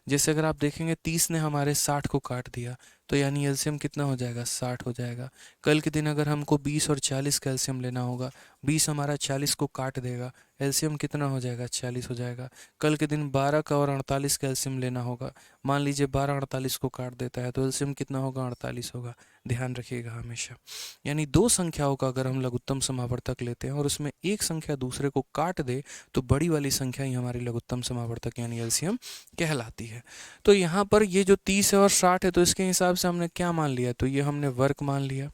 जैसे अगर आप देखेंगे 30 ने हमारे 60 को काट दिया, तो यानी एलसीएम कितना हो जाएगा, 60 हो जाएगा। कल के दिन अगर हमको 20 और 40 का एलसीएम लेना होगा, 20 हमारा 40 को काट देगा, एलसीएम कितना हो जाएगा, 40 हो जाएगा। कल के दिन 12 का और 48 का एलसीएम लेना होगा, मान लीजिए 12 48 को काट देता है, तो एलसीएम कितना होगा, 48 होगा। ध्यान रखिएगा हमेशा। यानी दो संख्याओं का अगर हम लघुत्तम समावर्तक लेते हैं और उसमें एक संख्या दूसरे को काट दे, तो बड़ी वाली संख्या ही हमारी लघुत्तम समावर्तक यानी एलसीएम कहलाती है। तो यहाँ पर ये जो 30 है और 60 है, तो इसके हिसाब से हमने क्या मान लिया, तो ये हमने वर्क मान लिया।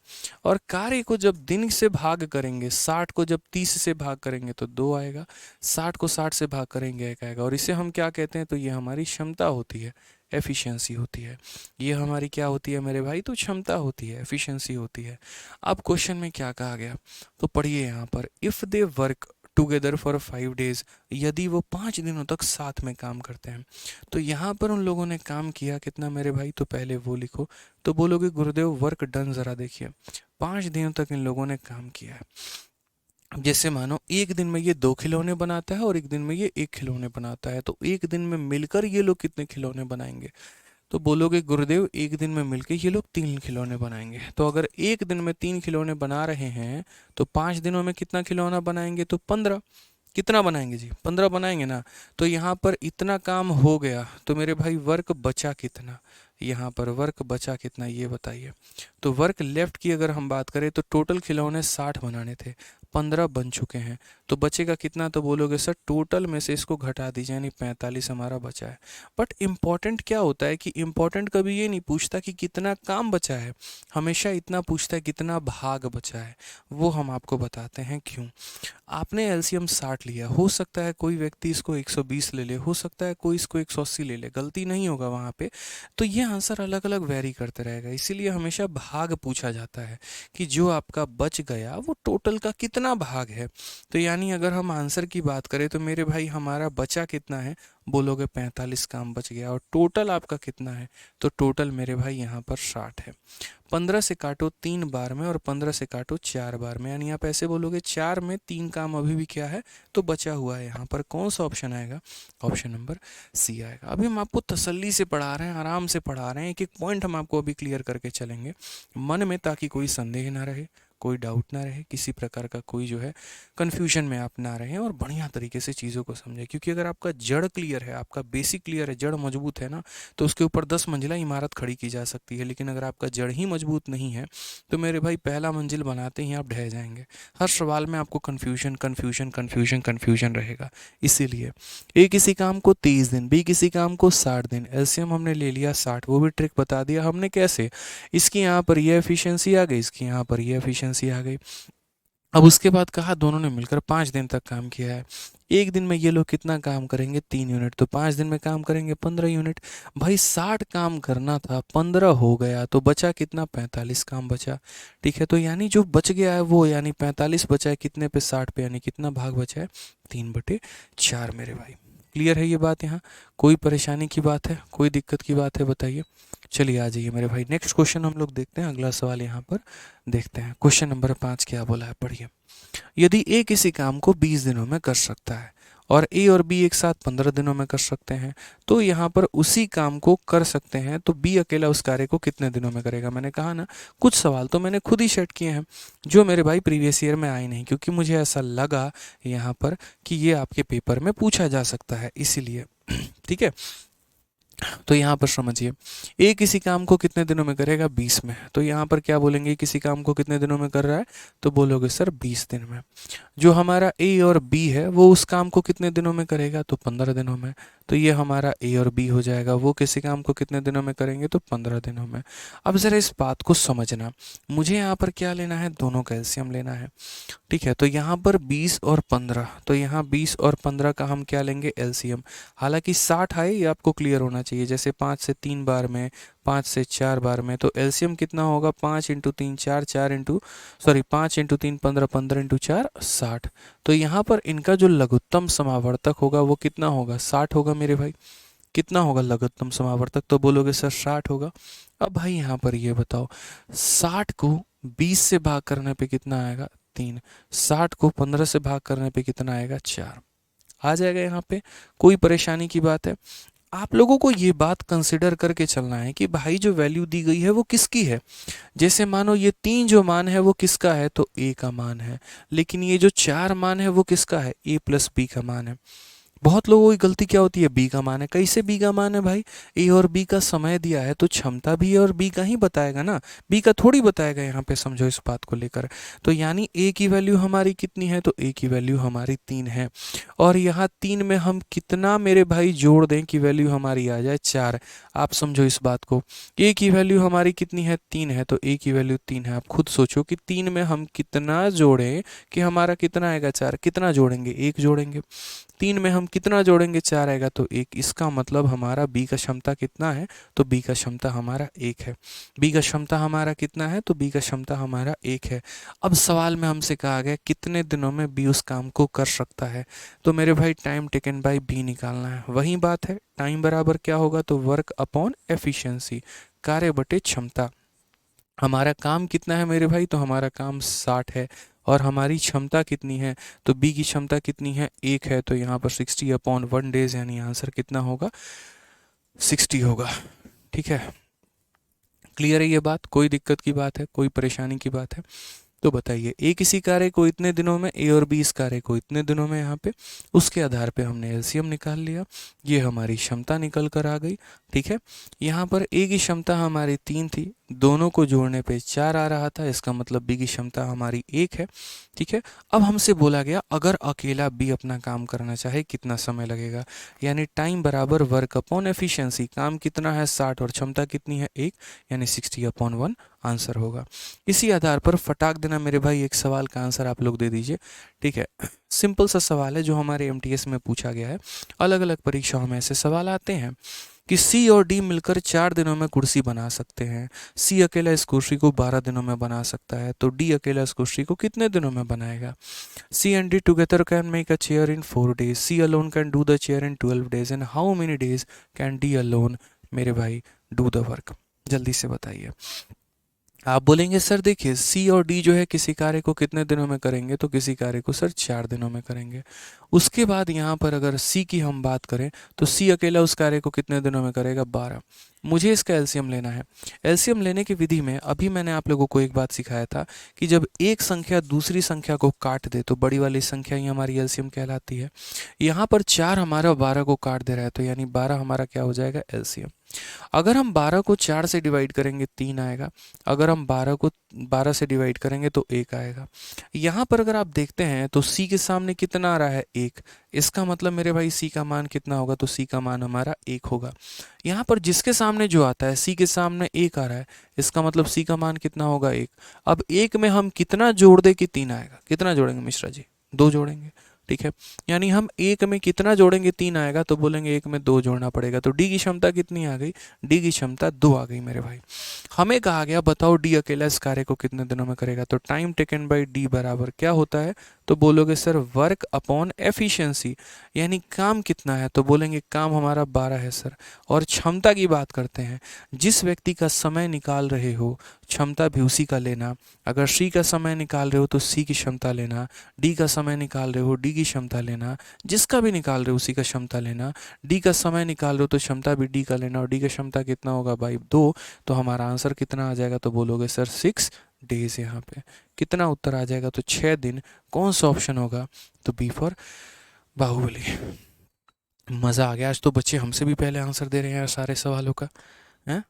और कार्य को जब दिन से भाग करेंगे, 60 को जब 30 से भाग करेंगे तो 2 आएगा, 60 को 60 से भाग करेंगे 1 आएगा। और इसे हम क्या कहते हैं, तो ये हमारी क्षमता होती है, एफिशिएंसी होती है। ये हमारी क्या होती है मेरे भाई, तो क्षमता होती है, एफिशिएंसी होती है। अब क्वेश्चन में क्या कहा गया, तो पढ़िए यहाँ पर, if they work together for 5 days, यदि वो 5 दिनों तक साथ में काम करते हैं। तो यहाँ पर उन लोगों ने काम किया कितना मेरे भाई, तो पहले वो लिखो। तो बोलोगे गुरुदेव वर्क डन, ज़रा देखिए 5 दिनों तक इन लोगों ने काम किया है। अब जैसे मानो एक दिन में ये 2 खिलौने बनाता है और एक दिन में ये 1 खिलौने बनाता है, तो एक दिन में मिलकर ये लोग कितने खिलौने बनाएंगे, तो बोलोगे गुरुदेव एक दिन में मिलके ये लोग 3 खिलौने बनाएंगे। तो अगर एक दिन में 3 खिलौने बना रहे हैं, तो 5 दिनों में कितना खिलौना बनाएंगे, तो 15। कितना बनाएंगे जी, 15 बनाएंगे ना। तो यहाँ पर इतना काम हो गया, तो मेरे भाई वर्क बचा कितना, यहाँ पर वर्क बचा कितना ये बताइए। तो वर्क लेफ्ट की अगर हम बात करें, तो टोटल खिलौने 60 बनाने थे, 15 बन चुके हैं, तो बचेगा कितना, तो बोलोगे सर टोटल में से इसको घटा दीजिए, यानी 45 हमारा बचा है। बट इम्पॉर्टेंट क्या होता है कि इम्पॉर्टेंट कभी ये नहीं पूछता कि कितना काम बचा है, हमेशा इतना पूछता है कितना भाग बचा है। वो हम आपको बताते हैं क्यों। आपने एलसीएम 60 लिया, हो सकता है कोई व्यक्ति इसको 120 ले ले, हो सकता है कोई इसको 180 ले ले, गलती नहीं होगा वहाँ पे। तो ये आंसर अलग अलग वेरी करते रहेगा, इसीलिए हमेशा भाग पूछा जाता है कि जो आपका बच गया वो टोटल का कितना भाग है। तो यानी अगर हम आंसर की बात करें, तो मेरे भाई हमारा बचा कितना है, बोलोगे 45 काम बच गया। और टोटल आपका कितना है, तो टोटल मेरे भाई यहाँ पर 60 है। 15 से काटो 3 बार में और 15 से काटो 4 बार में, यानी आप ऐसे बोलोगे 4 में 3 काम अभी भी क्या है, तो बचा हुआ है। यहाँ पर कौन सा ऑप्शन आएगा, ऑप्शन नंबर सी आएगा। अभी हम आपको तसल्ली से पढ़ा रहे हैं, आराम से पढ़ा रहे हैं, एक एक पॉइंट हम आपको अभी क्लियर करके चलेंगे मन में, ताकि कोई संदेह ना रहे, कोई डाउट ना रहे, किसी प्रकार का कोई जो है कन्फ्यूजन में आप ना रहें, और बढ़िया तरीके से चीज़ों को समझें। क्योंकि अगर आपका जड़ क्लियर है, आपका बेसिक क्लियर है, जड़ मजबूत है ना, तो उसके ऊपर 10 मंजिला इमारत खड़ी की जा सकती है। लेकिन अगर आपका जड़ ही मजबूत नहीं है, तो मेरे भाई पहला मंजिल बनाते ही आप ढह जाएंगे। हर सवाल में आपको कन्फ्यूजन कन्फ्यूजन कन्फ्यूजन कन्फ्यूजन रहेगा। इसीलिए ए किसी काम को 30 दिन, बी किसी काम को 60 दिन, एलसीएम हमने ले लिया 60, वो भी ट्रिक बता दिया हमने कैसे। इसकी यहाँ पर ये एफिशिएंसी आ गई, इसकी यहाँ पर ये एफिशिएंसी आ गई। अब उसके बाद कहा दोनों ने मिलकर 5 दिन तक काम किया है। एक दिन में ये लोग कितना काम करेंगे, 3 यूनिट, तो 5 दिन में काम करेंगे 15 यूनिट। भाई 60 काम करना था, 15 हो गया, तो बचा कितना, 45 काम बचा। ठीक है, तो यानी जो बच गया है वो, यानी 45 बचा है कितने पे, 60 पे, यानी कितना भाग बचा है, 3/4 मेरे भाई। क्लियर है ये बात, यहाँ कोई परेशानी की बात है, कोई दिक्कत की बात है, बताइए। चलिए आ जाइए मेरे भाई, नेक्स्ट क्वेश्चन हम लोग देखते हैं, अगला सवाल यहाँ पर देखते हैं। क्वेश्चन नंबर 5 क्या बोला है, पढ़िए। यदि ए किसी काम को 20 दिनों में कर सकता है और ए और बी एक साथ 15 दिनों में कर सकते हैं, तो यहाँ पर उसी काम को कर सकते हैं। तो बी अकेला उस कार्य को कितने दिनों में करेगा? मैंने कहा ना, कुछ सवाल तो मैंने खुद ही सेट किए हैं जो मेरे भाई प्रीवियस ईयर में आए नहीं, क्योंकि मुझे ऐसा लगा यहाँ पर कि ये आपके पेपर में पूछा जा सकता है, इसीलिए। ठीक है, तो यहाँ पर समझिए, ए किसी काम को कितने दिनों में करेगा? 20 में। तो यहाँ पर क्या बोलेंगे, किसी काम को कितने दिनों में कर रहा है? तो बोलोगे सर 20 दिन में। जो हमारा ए और बी है वो उस काम को कितने दिनों में करेगा? तो 15 दिनों में। तो ये हमारा ए और बी हो जाएगा। वो किसी काम को कितने दिनों में करेंगे? तो 15 दिनों में। अब ज़रा इस बात को समझना, मुझे यहाँ पर क्या लेना है? दोनों का एलसीएम लेना है। ठीक है, तो यहाँ पर 20 और 15, तो यहाँ 20 और 15 का हम क्या लेंगे? एलसीएम। हालांकि 60 आए, ये आपको क्लियर होना चाहिए। जैसे 5 से 3 बार में, 5 से 4 बार में, तो एलसीएम कितना होगा? 5 इंटू 3 4, 4 इंटू 5 इंटू 3 15, 15 इंटू 4 60। तो यहाँ पर इनका जो लघुत्तम समावर्तक होगा वो कितना होगा? 60 होगा मेरे भाई। कितना होगा लघुत्तम समावर्तक? तो बोलोगे सर 60 होगा। अब भाई यहाँ पर ये बताओ, 60 को 20 से भाग करने पे कितना आएगा? 3। 60 को 15 से भाग करने पे कितना आएगा? 4। आ जाएगा यहाँ पे, कोई परेशानी की बात है? आप लोगों को ये बात कंसिडर करके चलना है कि भाई जो वैल्यू दी गई है वो किसकी है। जैसे मानो ये 3 जो मान है वो किसका है? तो ए का मान है। लेकिन ये जो 4 मान है वो किसका है? ए प्लस बी का मान है। बहुत लोगों की गलती क्या होती है? बी का मान है। कैसे बी का मान है भाई? ए और बी का समय दिया है तो क्षमता भी ए और बी का ही बताएगा ना, बी का थोड़ी बताएगा। यहाँ पे समझो इस बात को लेकर। तो यानी ए की वैल्यू हमारी कितनी है? तो ए की वैल्यू हमारी 3 है। और यहाँ 3 में हम कितना मेरे भाई जोड़ दें कि वैल्यू हमारी आ जाए 4? आप समझो इस बात को। ए की वैल्यू हमारी कितनी है? 3 है, तो ए की वैल्यू 3 है। आप खुद सोचो कि 3 में हम कितना जोड़ें कि हमारा कितना आएगा? 4। कितना जोड़ेंगे? 1 जोड़ेंगे। 3 में हम कितना जोड़ेंगे? 4 आएगा, तो 1। इसका मतलब हमारा बी का क्षमता कितना है? तो बी का क्षमता हमारा 1 है। बी का क्षमता हमारा कितना है? तो बी का क्षमता हमारा 1 है। अब सवाल में हमसे कहा गया कितने दिनों में बी उस काम को कर सकता है। तो मेरे भाई टाइम टेकन बाय बी निकालना है। वही बात है, टाइम बराबर क्या होगा? तो वर्क अपॉन एफिशिएंसी, कार्य बटे क्षमता। हमारा काम कितना है मेरे भाई? तो हमारा काम 60 है। और हमारी क्षमता कितनी है? तो बी की क्षमता कितनी है? 1 है। तो यहाँ पर 60 अपॉन 1 डेज, यानी आंसर कितना होगा? 60 होगा। ठीक है, क्लियर है ये बात? कोई दिक्कत की बात है? कोई परेशानी की बात है? तो बताइए, ए किसी कार्य को इतने दिनों में, ए और बी इस कार्य को इतने दिनों में, यहाँ पे उसके आधार पे हमने एलसीएम निकाल लिया। ये हमारी क्षमता निकल कर आ गई। ठीक है, यहाँ पर ए की क्षमता हमारी 3 थी, दोनों को जोड़ने पे 4 आ रहा था। इसका मतलब बी की क्षमता हमारी 1 है। ठीक है, अब हमसे बोला गया अगर अकेला बी अपना काम करना चाहे कितना समय लगेगा, यानी टाइम बराबर वर्क अपॉन एफिशिएंसी। काम कितना है? 60 और क्षमता कितनी है? 1, यानी 60 अपॉन 1 आंसर होगा। इसी आधार पर फटाक देना मेरे भाई एक सवाल का आंसर आप लोग दे दीजिए। ठीक है, सिंपल सा सवाल है जो हमारे एमटीएस में पूछा गया है। अलग अलग परीक्षाओं में ऐसे सवाल आते हैं कि सी और डी मिलकर 4 दिनों में कुर्सी बना सकते हैं। सी अकेला इस कुर्सी को 12 दिनों में बना सकता है, तो डी अकेला इस कुर्सी को कितने दिनों में बनाएगा? C and D together can make a chair in 4 days, C alone can do the chair in 12 days, and how many days can D alone मेरे भाई डू द वर्क? जल्दी से बताइए। आप बोलेंगे सर देखिए, सी और डी जो है किसी कार्य को कितने दिनों में करेंगे? तो किसी कार्य को सर 4 दिनों में करेंगे। उसके बाद यहाँ पर अगर सी की हम बात करें तो सी अकेला उस कार्य को कितने दिनों में करेगा? 12। मुझे इसका एलसीएम लेना है। एलसीएम लेने की विधि में अभी मैंने आप लोगों को एक बात सिखाया था कि जब एक संख्या दूसरी संख्या को काट दे तो बड़ी वाली संख्या ही हमारी एलसीएम कहलाती है। यहाँ पर 4 हमारा 12 को काट दे रहा है, तो यानी 12 हमारा क्या हो जाएगा? एलसीएम। अगर हम 12 को 4 से डिवाइड करेंगे 3 आएगा। अगर हम 12 को 12 से डिवाइड करेंगे तो 1 आएगा। यहाँ पर अगर आप देखते हैं तो सी के सामने कितना आ रहा है? 1। इसका मतलब मेरे भाई सी का मान कितना होगा? तो सी का मान हमारा 1 होगा। यहाँ पर जिसके सामने जो आता है, सी के सामने 1 आ रहा है, इसका मतलब सी का मान कितना होगा? 1। अब 1 में हम कितना जोड़ दे कि 3 आएगा? कितना जोड़ेंगे मिश्रा जी? 2 जोड़ेंगे। ठीक है, यानी हम 1 में कितना जोड़ेंगे? 3 आएगा, तो बोलेंगे 1 में 2 जोड़ना पड़ेगा। तो डी की क्षमता कितनी आ गई? डी की क्षमता 2 आ गई मेरे भाई। हमें कहा गया बताओ डी अकेला इस कार्य को कितने दिनों में करेगा? तो टाइम टेकन बाय डी बराबर क्या होता है? तो बोलोगे सर वर्क अपॉन एफिशिएंसी, यानी काम कितना है? तो बोलेंगे काम हमारा 12 है सर। और क्षमता की बात करते हैं, जिस व्यक्ति का समय निकाल रहे हो क्षमता भी उसी का लेना। अगर सी का समय निकाल रहे हो तो सी की क्षमता लेना, डी का समय निकाल रहे हो डी की की क्षमता लेना, जिसका भी निकाल रहे हो उसी का क्षमता लेना, डी का समय निकाल रहे हो तो क्षमता भी डी का लेना, और डी का क्षमता कितना होगा भाई 2, तो हमारा आंसर कितना आ जाएगा, तो बोलोगे सर 6 डेज। यहाँ पे कितना उत्तर आ जाएगा, तो 6 दिन। कौन सा ऑप्शन होगा, तो बी फॉर बाहुबली। मज़ा आ गया, आज तो बच्चे हमसे भी पहले आंसर दे रहे हैं यार सारे सवालों का, हैं?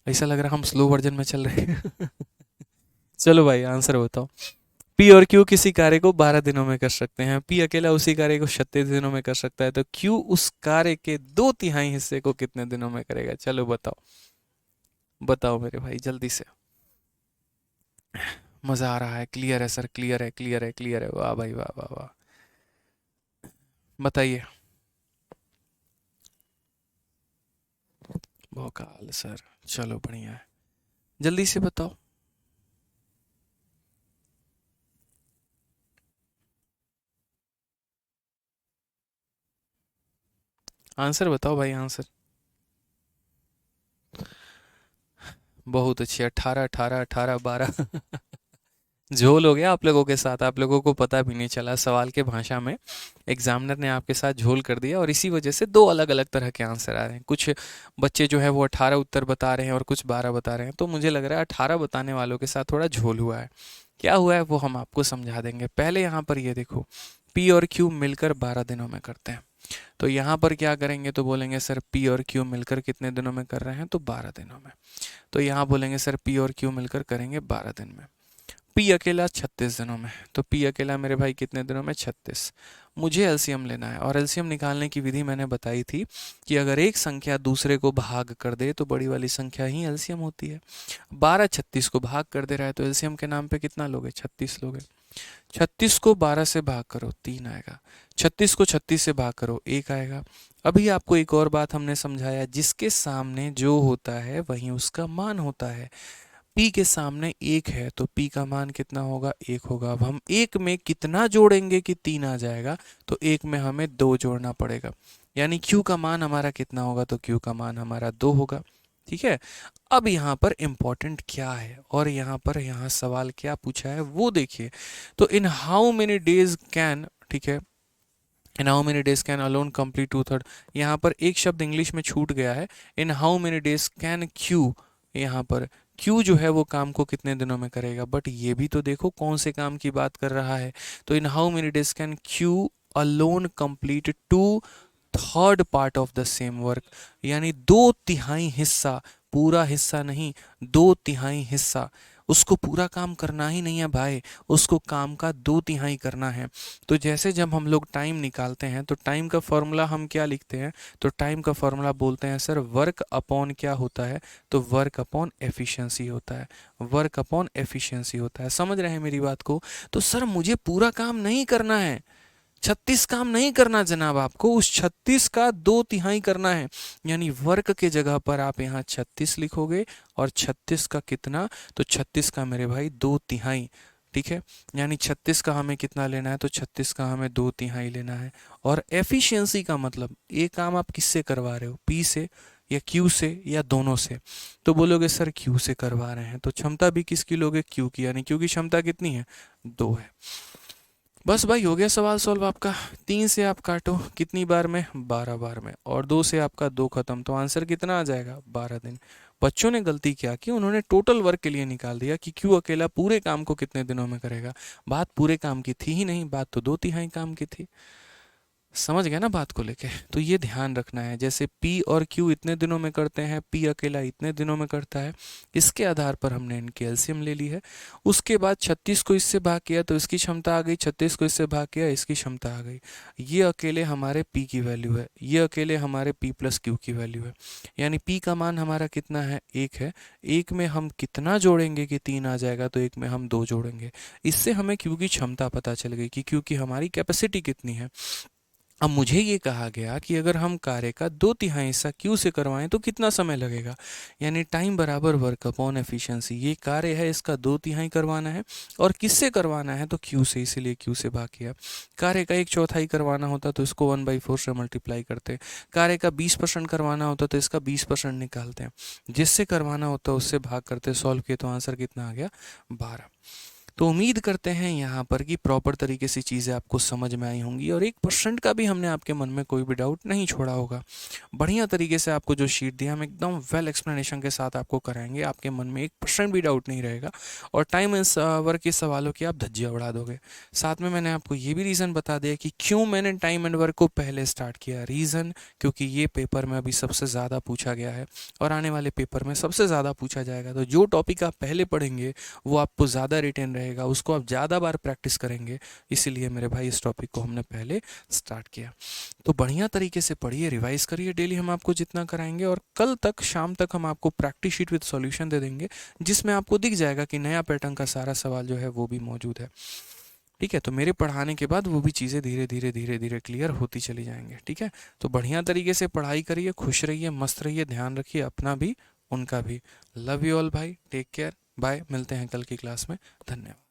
ऐसा लग रहा है हम स्लो वर्जन में चल रहे हैं। चलो भाई आंसर बताओ। पी और क्यू किसी कार्य को 12 दिनों में कर सकते हैं, पी अकेला उसी कार्य को 36 दिनों में कर सकता है, तो क्यू उस कार्य के 2/3 हिस्से को कितने दिनों में करेगा। चलो बताओ, बताओ मेरे भाई जल्दी से। मजा आ रहा है, क्लियर है सर, क्लियर है, क्लियर है, क्लियर है, वाह भाई वाह वाह वाह। बताइए। भोकाल सर, चलो बढ़िया है, जल्दी से बताओ। आंसर बताओ भाई, आंसर। बहुत अच्छी, 18 18 18 12। झोल हो गया आप लोगों के साथ, आप लोगों को पता भी नहीं चला, सवाल के भाषा में एग्जामिनर ने आपके साथ झोल कर दिया, और इसी वजह से दो अलग अलग तरह के आंसर आ रहे हैं। कुछ बच्चे जो है वो 18 उत्तर बता रहे हैं और कुछ 12 बता रहे हैं, तो मुझे लग रहा है 18 बताने वालों के साथ थोड़ा झोल हुआ है। क्या हुआ है वो हम आपको समझा देंगे। पहले यहाँ पर ये देखो, पी और क्यू मिलकर 12 दिनों में करते हैं, तो यहाँ पर क्या करेंगे, तो बोलेंगे सर पी और क्यू मिलकर कितने दिनों में कर रहे हैं, तो 12 दिनों में। तो यहाँ बोलेंगे सर पी और क्यू मिलकर करेंगे 12 दिन में। पी अकेला 36 दिनों में, तो पी अकेला मेरे भाई कितने दिनों में, 36। मुझे एलसीएम लेना है, और एलसीएम निकालने की विधि मैंने बताई थी कि अगर एक संख्या दूसरे को भाग कर दे तो बड़ी वाली संख्या ही एलसीएम होती है। 12 36 को भाग कर दे रहा है, तो एलसीएम के नाम पे कितना लोगे, 36 लोगे। 36 को 12 से भाग करो 3 आएगा, 36 को 36 से भाग करो 1 आएगा। अभी आपको एक और बात हमने समझाया, जिसके सामने जो होता है वहीं उसका मान होता है। p के सामने 1 है तो p का मान कितना होगा, 1 होगा। अब हम 1 में कितना जोड़ेंगे कि 3 आ जाएगा, तो 1 में हमें 2 जोड़ना पड़ेगा, यानी q का मान हमारा कितना होगा, तो q का मान हमारा 2 होगा। ठीक है। अब यहाँ पर इम्पोर्टेंट क्या है, और यहाँ पर यहाँ सवाल क्या पूछा है वो देखिए। तो in how many days can, ठीक है, in how many days can alone complete 2/3। यहाँ पर एक शब्द इंग्लिश में छूट गया है, in how many days can Q. यहाँ पर क्यू जो है वो काम को कितने दिनों में करेगा, बट ये भी तो देखो कौन से काम की बात कर रहा है। तो in how many days can Q alone complete 2/3 part of the same work, यानी 2/3 हिस्सा, पूरा हिस्सा नहीं, 2/3 हिस्सा। उसको पूरा काम करना ही नहीं है भाई, उसको काम का 2/3 करना है। तो जैसे जब हम लोग टाइम निकालते हैं, तो टाइम का फॉर्मूला हम क्या लिखते हैं, तो टाइम का फॉर्मूला बोलते हैं सर वर्क अपॉन क्या होता है, तो वर्क अपॉन एफिशिएंसी होता है, वर्क अपॉन एफिशिएंसी होता है। समझ रहे हैं मेरी बात को। तो सर मुझे पूरा काम नहीं करना है, 36 काम नहीं करना जनाब, आपको उस 36 का 2/3 करना है, यानी वर्क के जगह पर आप यहाँ 36 लिखोगे, और 36 का कितना, तो 36 का मेरे भाई 2/3। ठीक है, यानी 36 का हमें कितना लेना है, तो 36 का हमें 2/3 लेना है। और एफिशिएंसी का मतलब, ये काम आप किससे करवा रहे हो, पी से या क्यू से या दोनों से, तो बोलोगे सर क्यू से करवा रहे हैं, तो क्षमता भी किसकी लोगे, क्यू की, यानी क्यू की क्षमता कितनी है, 2 है। बस भाई हो गया सवाल सॉल्व आपका। 3 से आप काटो कितनी बार में, 12 बार में, और 2 से आपका 2 खत्म, तो आंसर कितना आ जाएगा, 12 दिन। बच्चों ने गलती क्या की, उन्होंने टोटल वर्क के लिए निकाल दिया कि क्यों अकेला पूरे काम को कितने दिनों में करेगा। बात पूरे काम की थी ही नहीं, बात तो 2/3 काम की थी। समझ गया ना बात को लेके। तो ये ध्यान रखना है, जैसे P और Q इतने दिनों में करते हैं, P अकेला इतने दिनों में करता है, इसके आधार पर हमने इनकी एलसीएम ले ली है। उसके बाद 36 को इससे भाग किया तो इसकी क्षमता आ गई, 36 को इससे भाग किया इसकी क्षमता आ गई। ये अकेले हमारे P की वैल्यू है, ये अकेले हमारे P प्लस Q की वैल्यू है, यानी P का मान हमारा कितना है, 1 है। 1 में हम कितना जोड़ेंगे कि 3 आ जाएगा, तो 1 में हम 2 जोड़ेंगे। इससे हमें Q की क्षमता पता चल गई कि Q की हमारी कैपेसिटी कितनी है। अब मुझे ये कहा गया कि अगर हम कार्य का 2/3 हिस्सा क्यू से करवाएं तो कितना समय लगेगा, यानी टाइम बराबर वर्क अपॉन एफिशिएंसी। ये कार्य है, इसका 2/3 करवाना है, और किससे करवाना है, तो क्यू से, इसीलिए क्यू से भाग किया। कार्य का 1/4 करवाना होता तो इसको 1/4 से मल्टीप्लाई करते। कार्य का 20% करवाना होता तो इसका 20% निकालते हैं, जिससे करवाना होता उससे भाग करते। सॉल्व किए तो आंसर कितना आ गया, 12। तो उम्मीद करते हैं यहाँ पर कि प्रॉपर तरीके से चीज़ें आपको समझ में आई होंगी और 1% का भी हमने आपके मन में कोई भी डाउट नहीं छोड़ा होगा। बढ़िया तरीके से आपको जो शीट दिया हम एकदम वेल एक्सप्लेनेशन के साथ आपको कराएंगे, आपके मन में 1% भी डाउट नहीं रहेगा और टाइम एंड वर्क के सवालों की आप धज्जियाँ उड़ा दोगे। साथ में मैंने आपको ये भी रीज़न बता दिया कि क्यों मैंने टाइम एंड वर्क को पहले स्टार्ट किया। रीज़न क्योंकि ये पेपर में अभी सबसे ज़्यादा पूछा गया है और आने वाले पेपर में सबसे ज़्यादा पूछा जाएगा। तो जो टॉपिक आप पहले पढ़ेंगे वो आपको ज़्यादा रिटेन रहेगा, उसको आप ज़्यादा बार प्रैक्टिस करेंगे। इसीलिए मेरे भाई इस टॉपिक को हमने पहले स्टार्ट किया। तो बढ़िया तरीके से पढ़िए, रिवाइज करिए, डेली हम आपको जितना कराएंगे और कल तक शाम तक हम आपको प्रैक्टिस शीट विद सॉल्यूशन दे देंगे जिसमें आपको दिख जाएगा कि नया पैटर्न का सारा सवाल जो है वो भी मौजूद है। ठीक है, तो मेरे पढ़ाने के बाद वो भी चीज़ें धीरे धीरे धीरे धीरे क्लियर होती चली जाएंगे। ठीक है, तो बढ़िया तरीके से पढ़ाई करिए, खुश रहिए, मस्त रहिए, ध्यान रखिए अपना भी उनका भी। लव यू ऑल भाई, टेक केयर, बाय, मिलते हैं कल की क्लास में। धन्यवाद।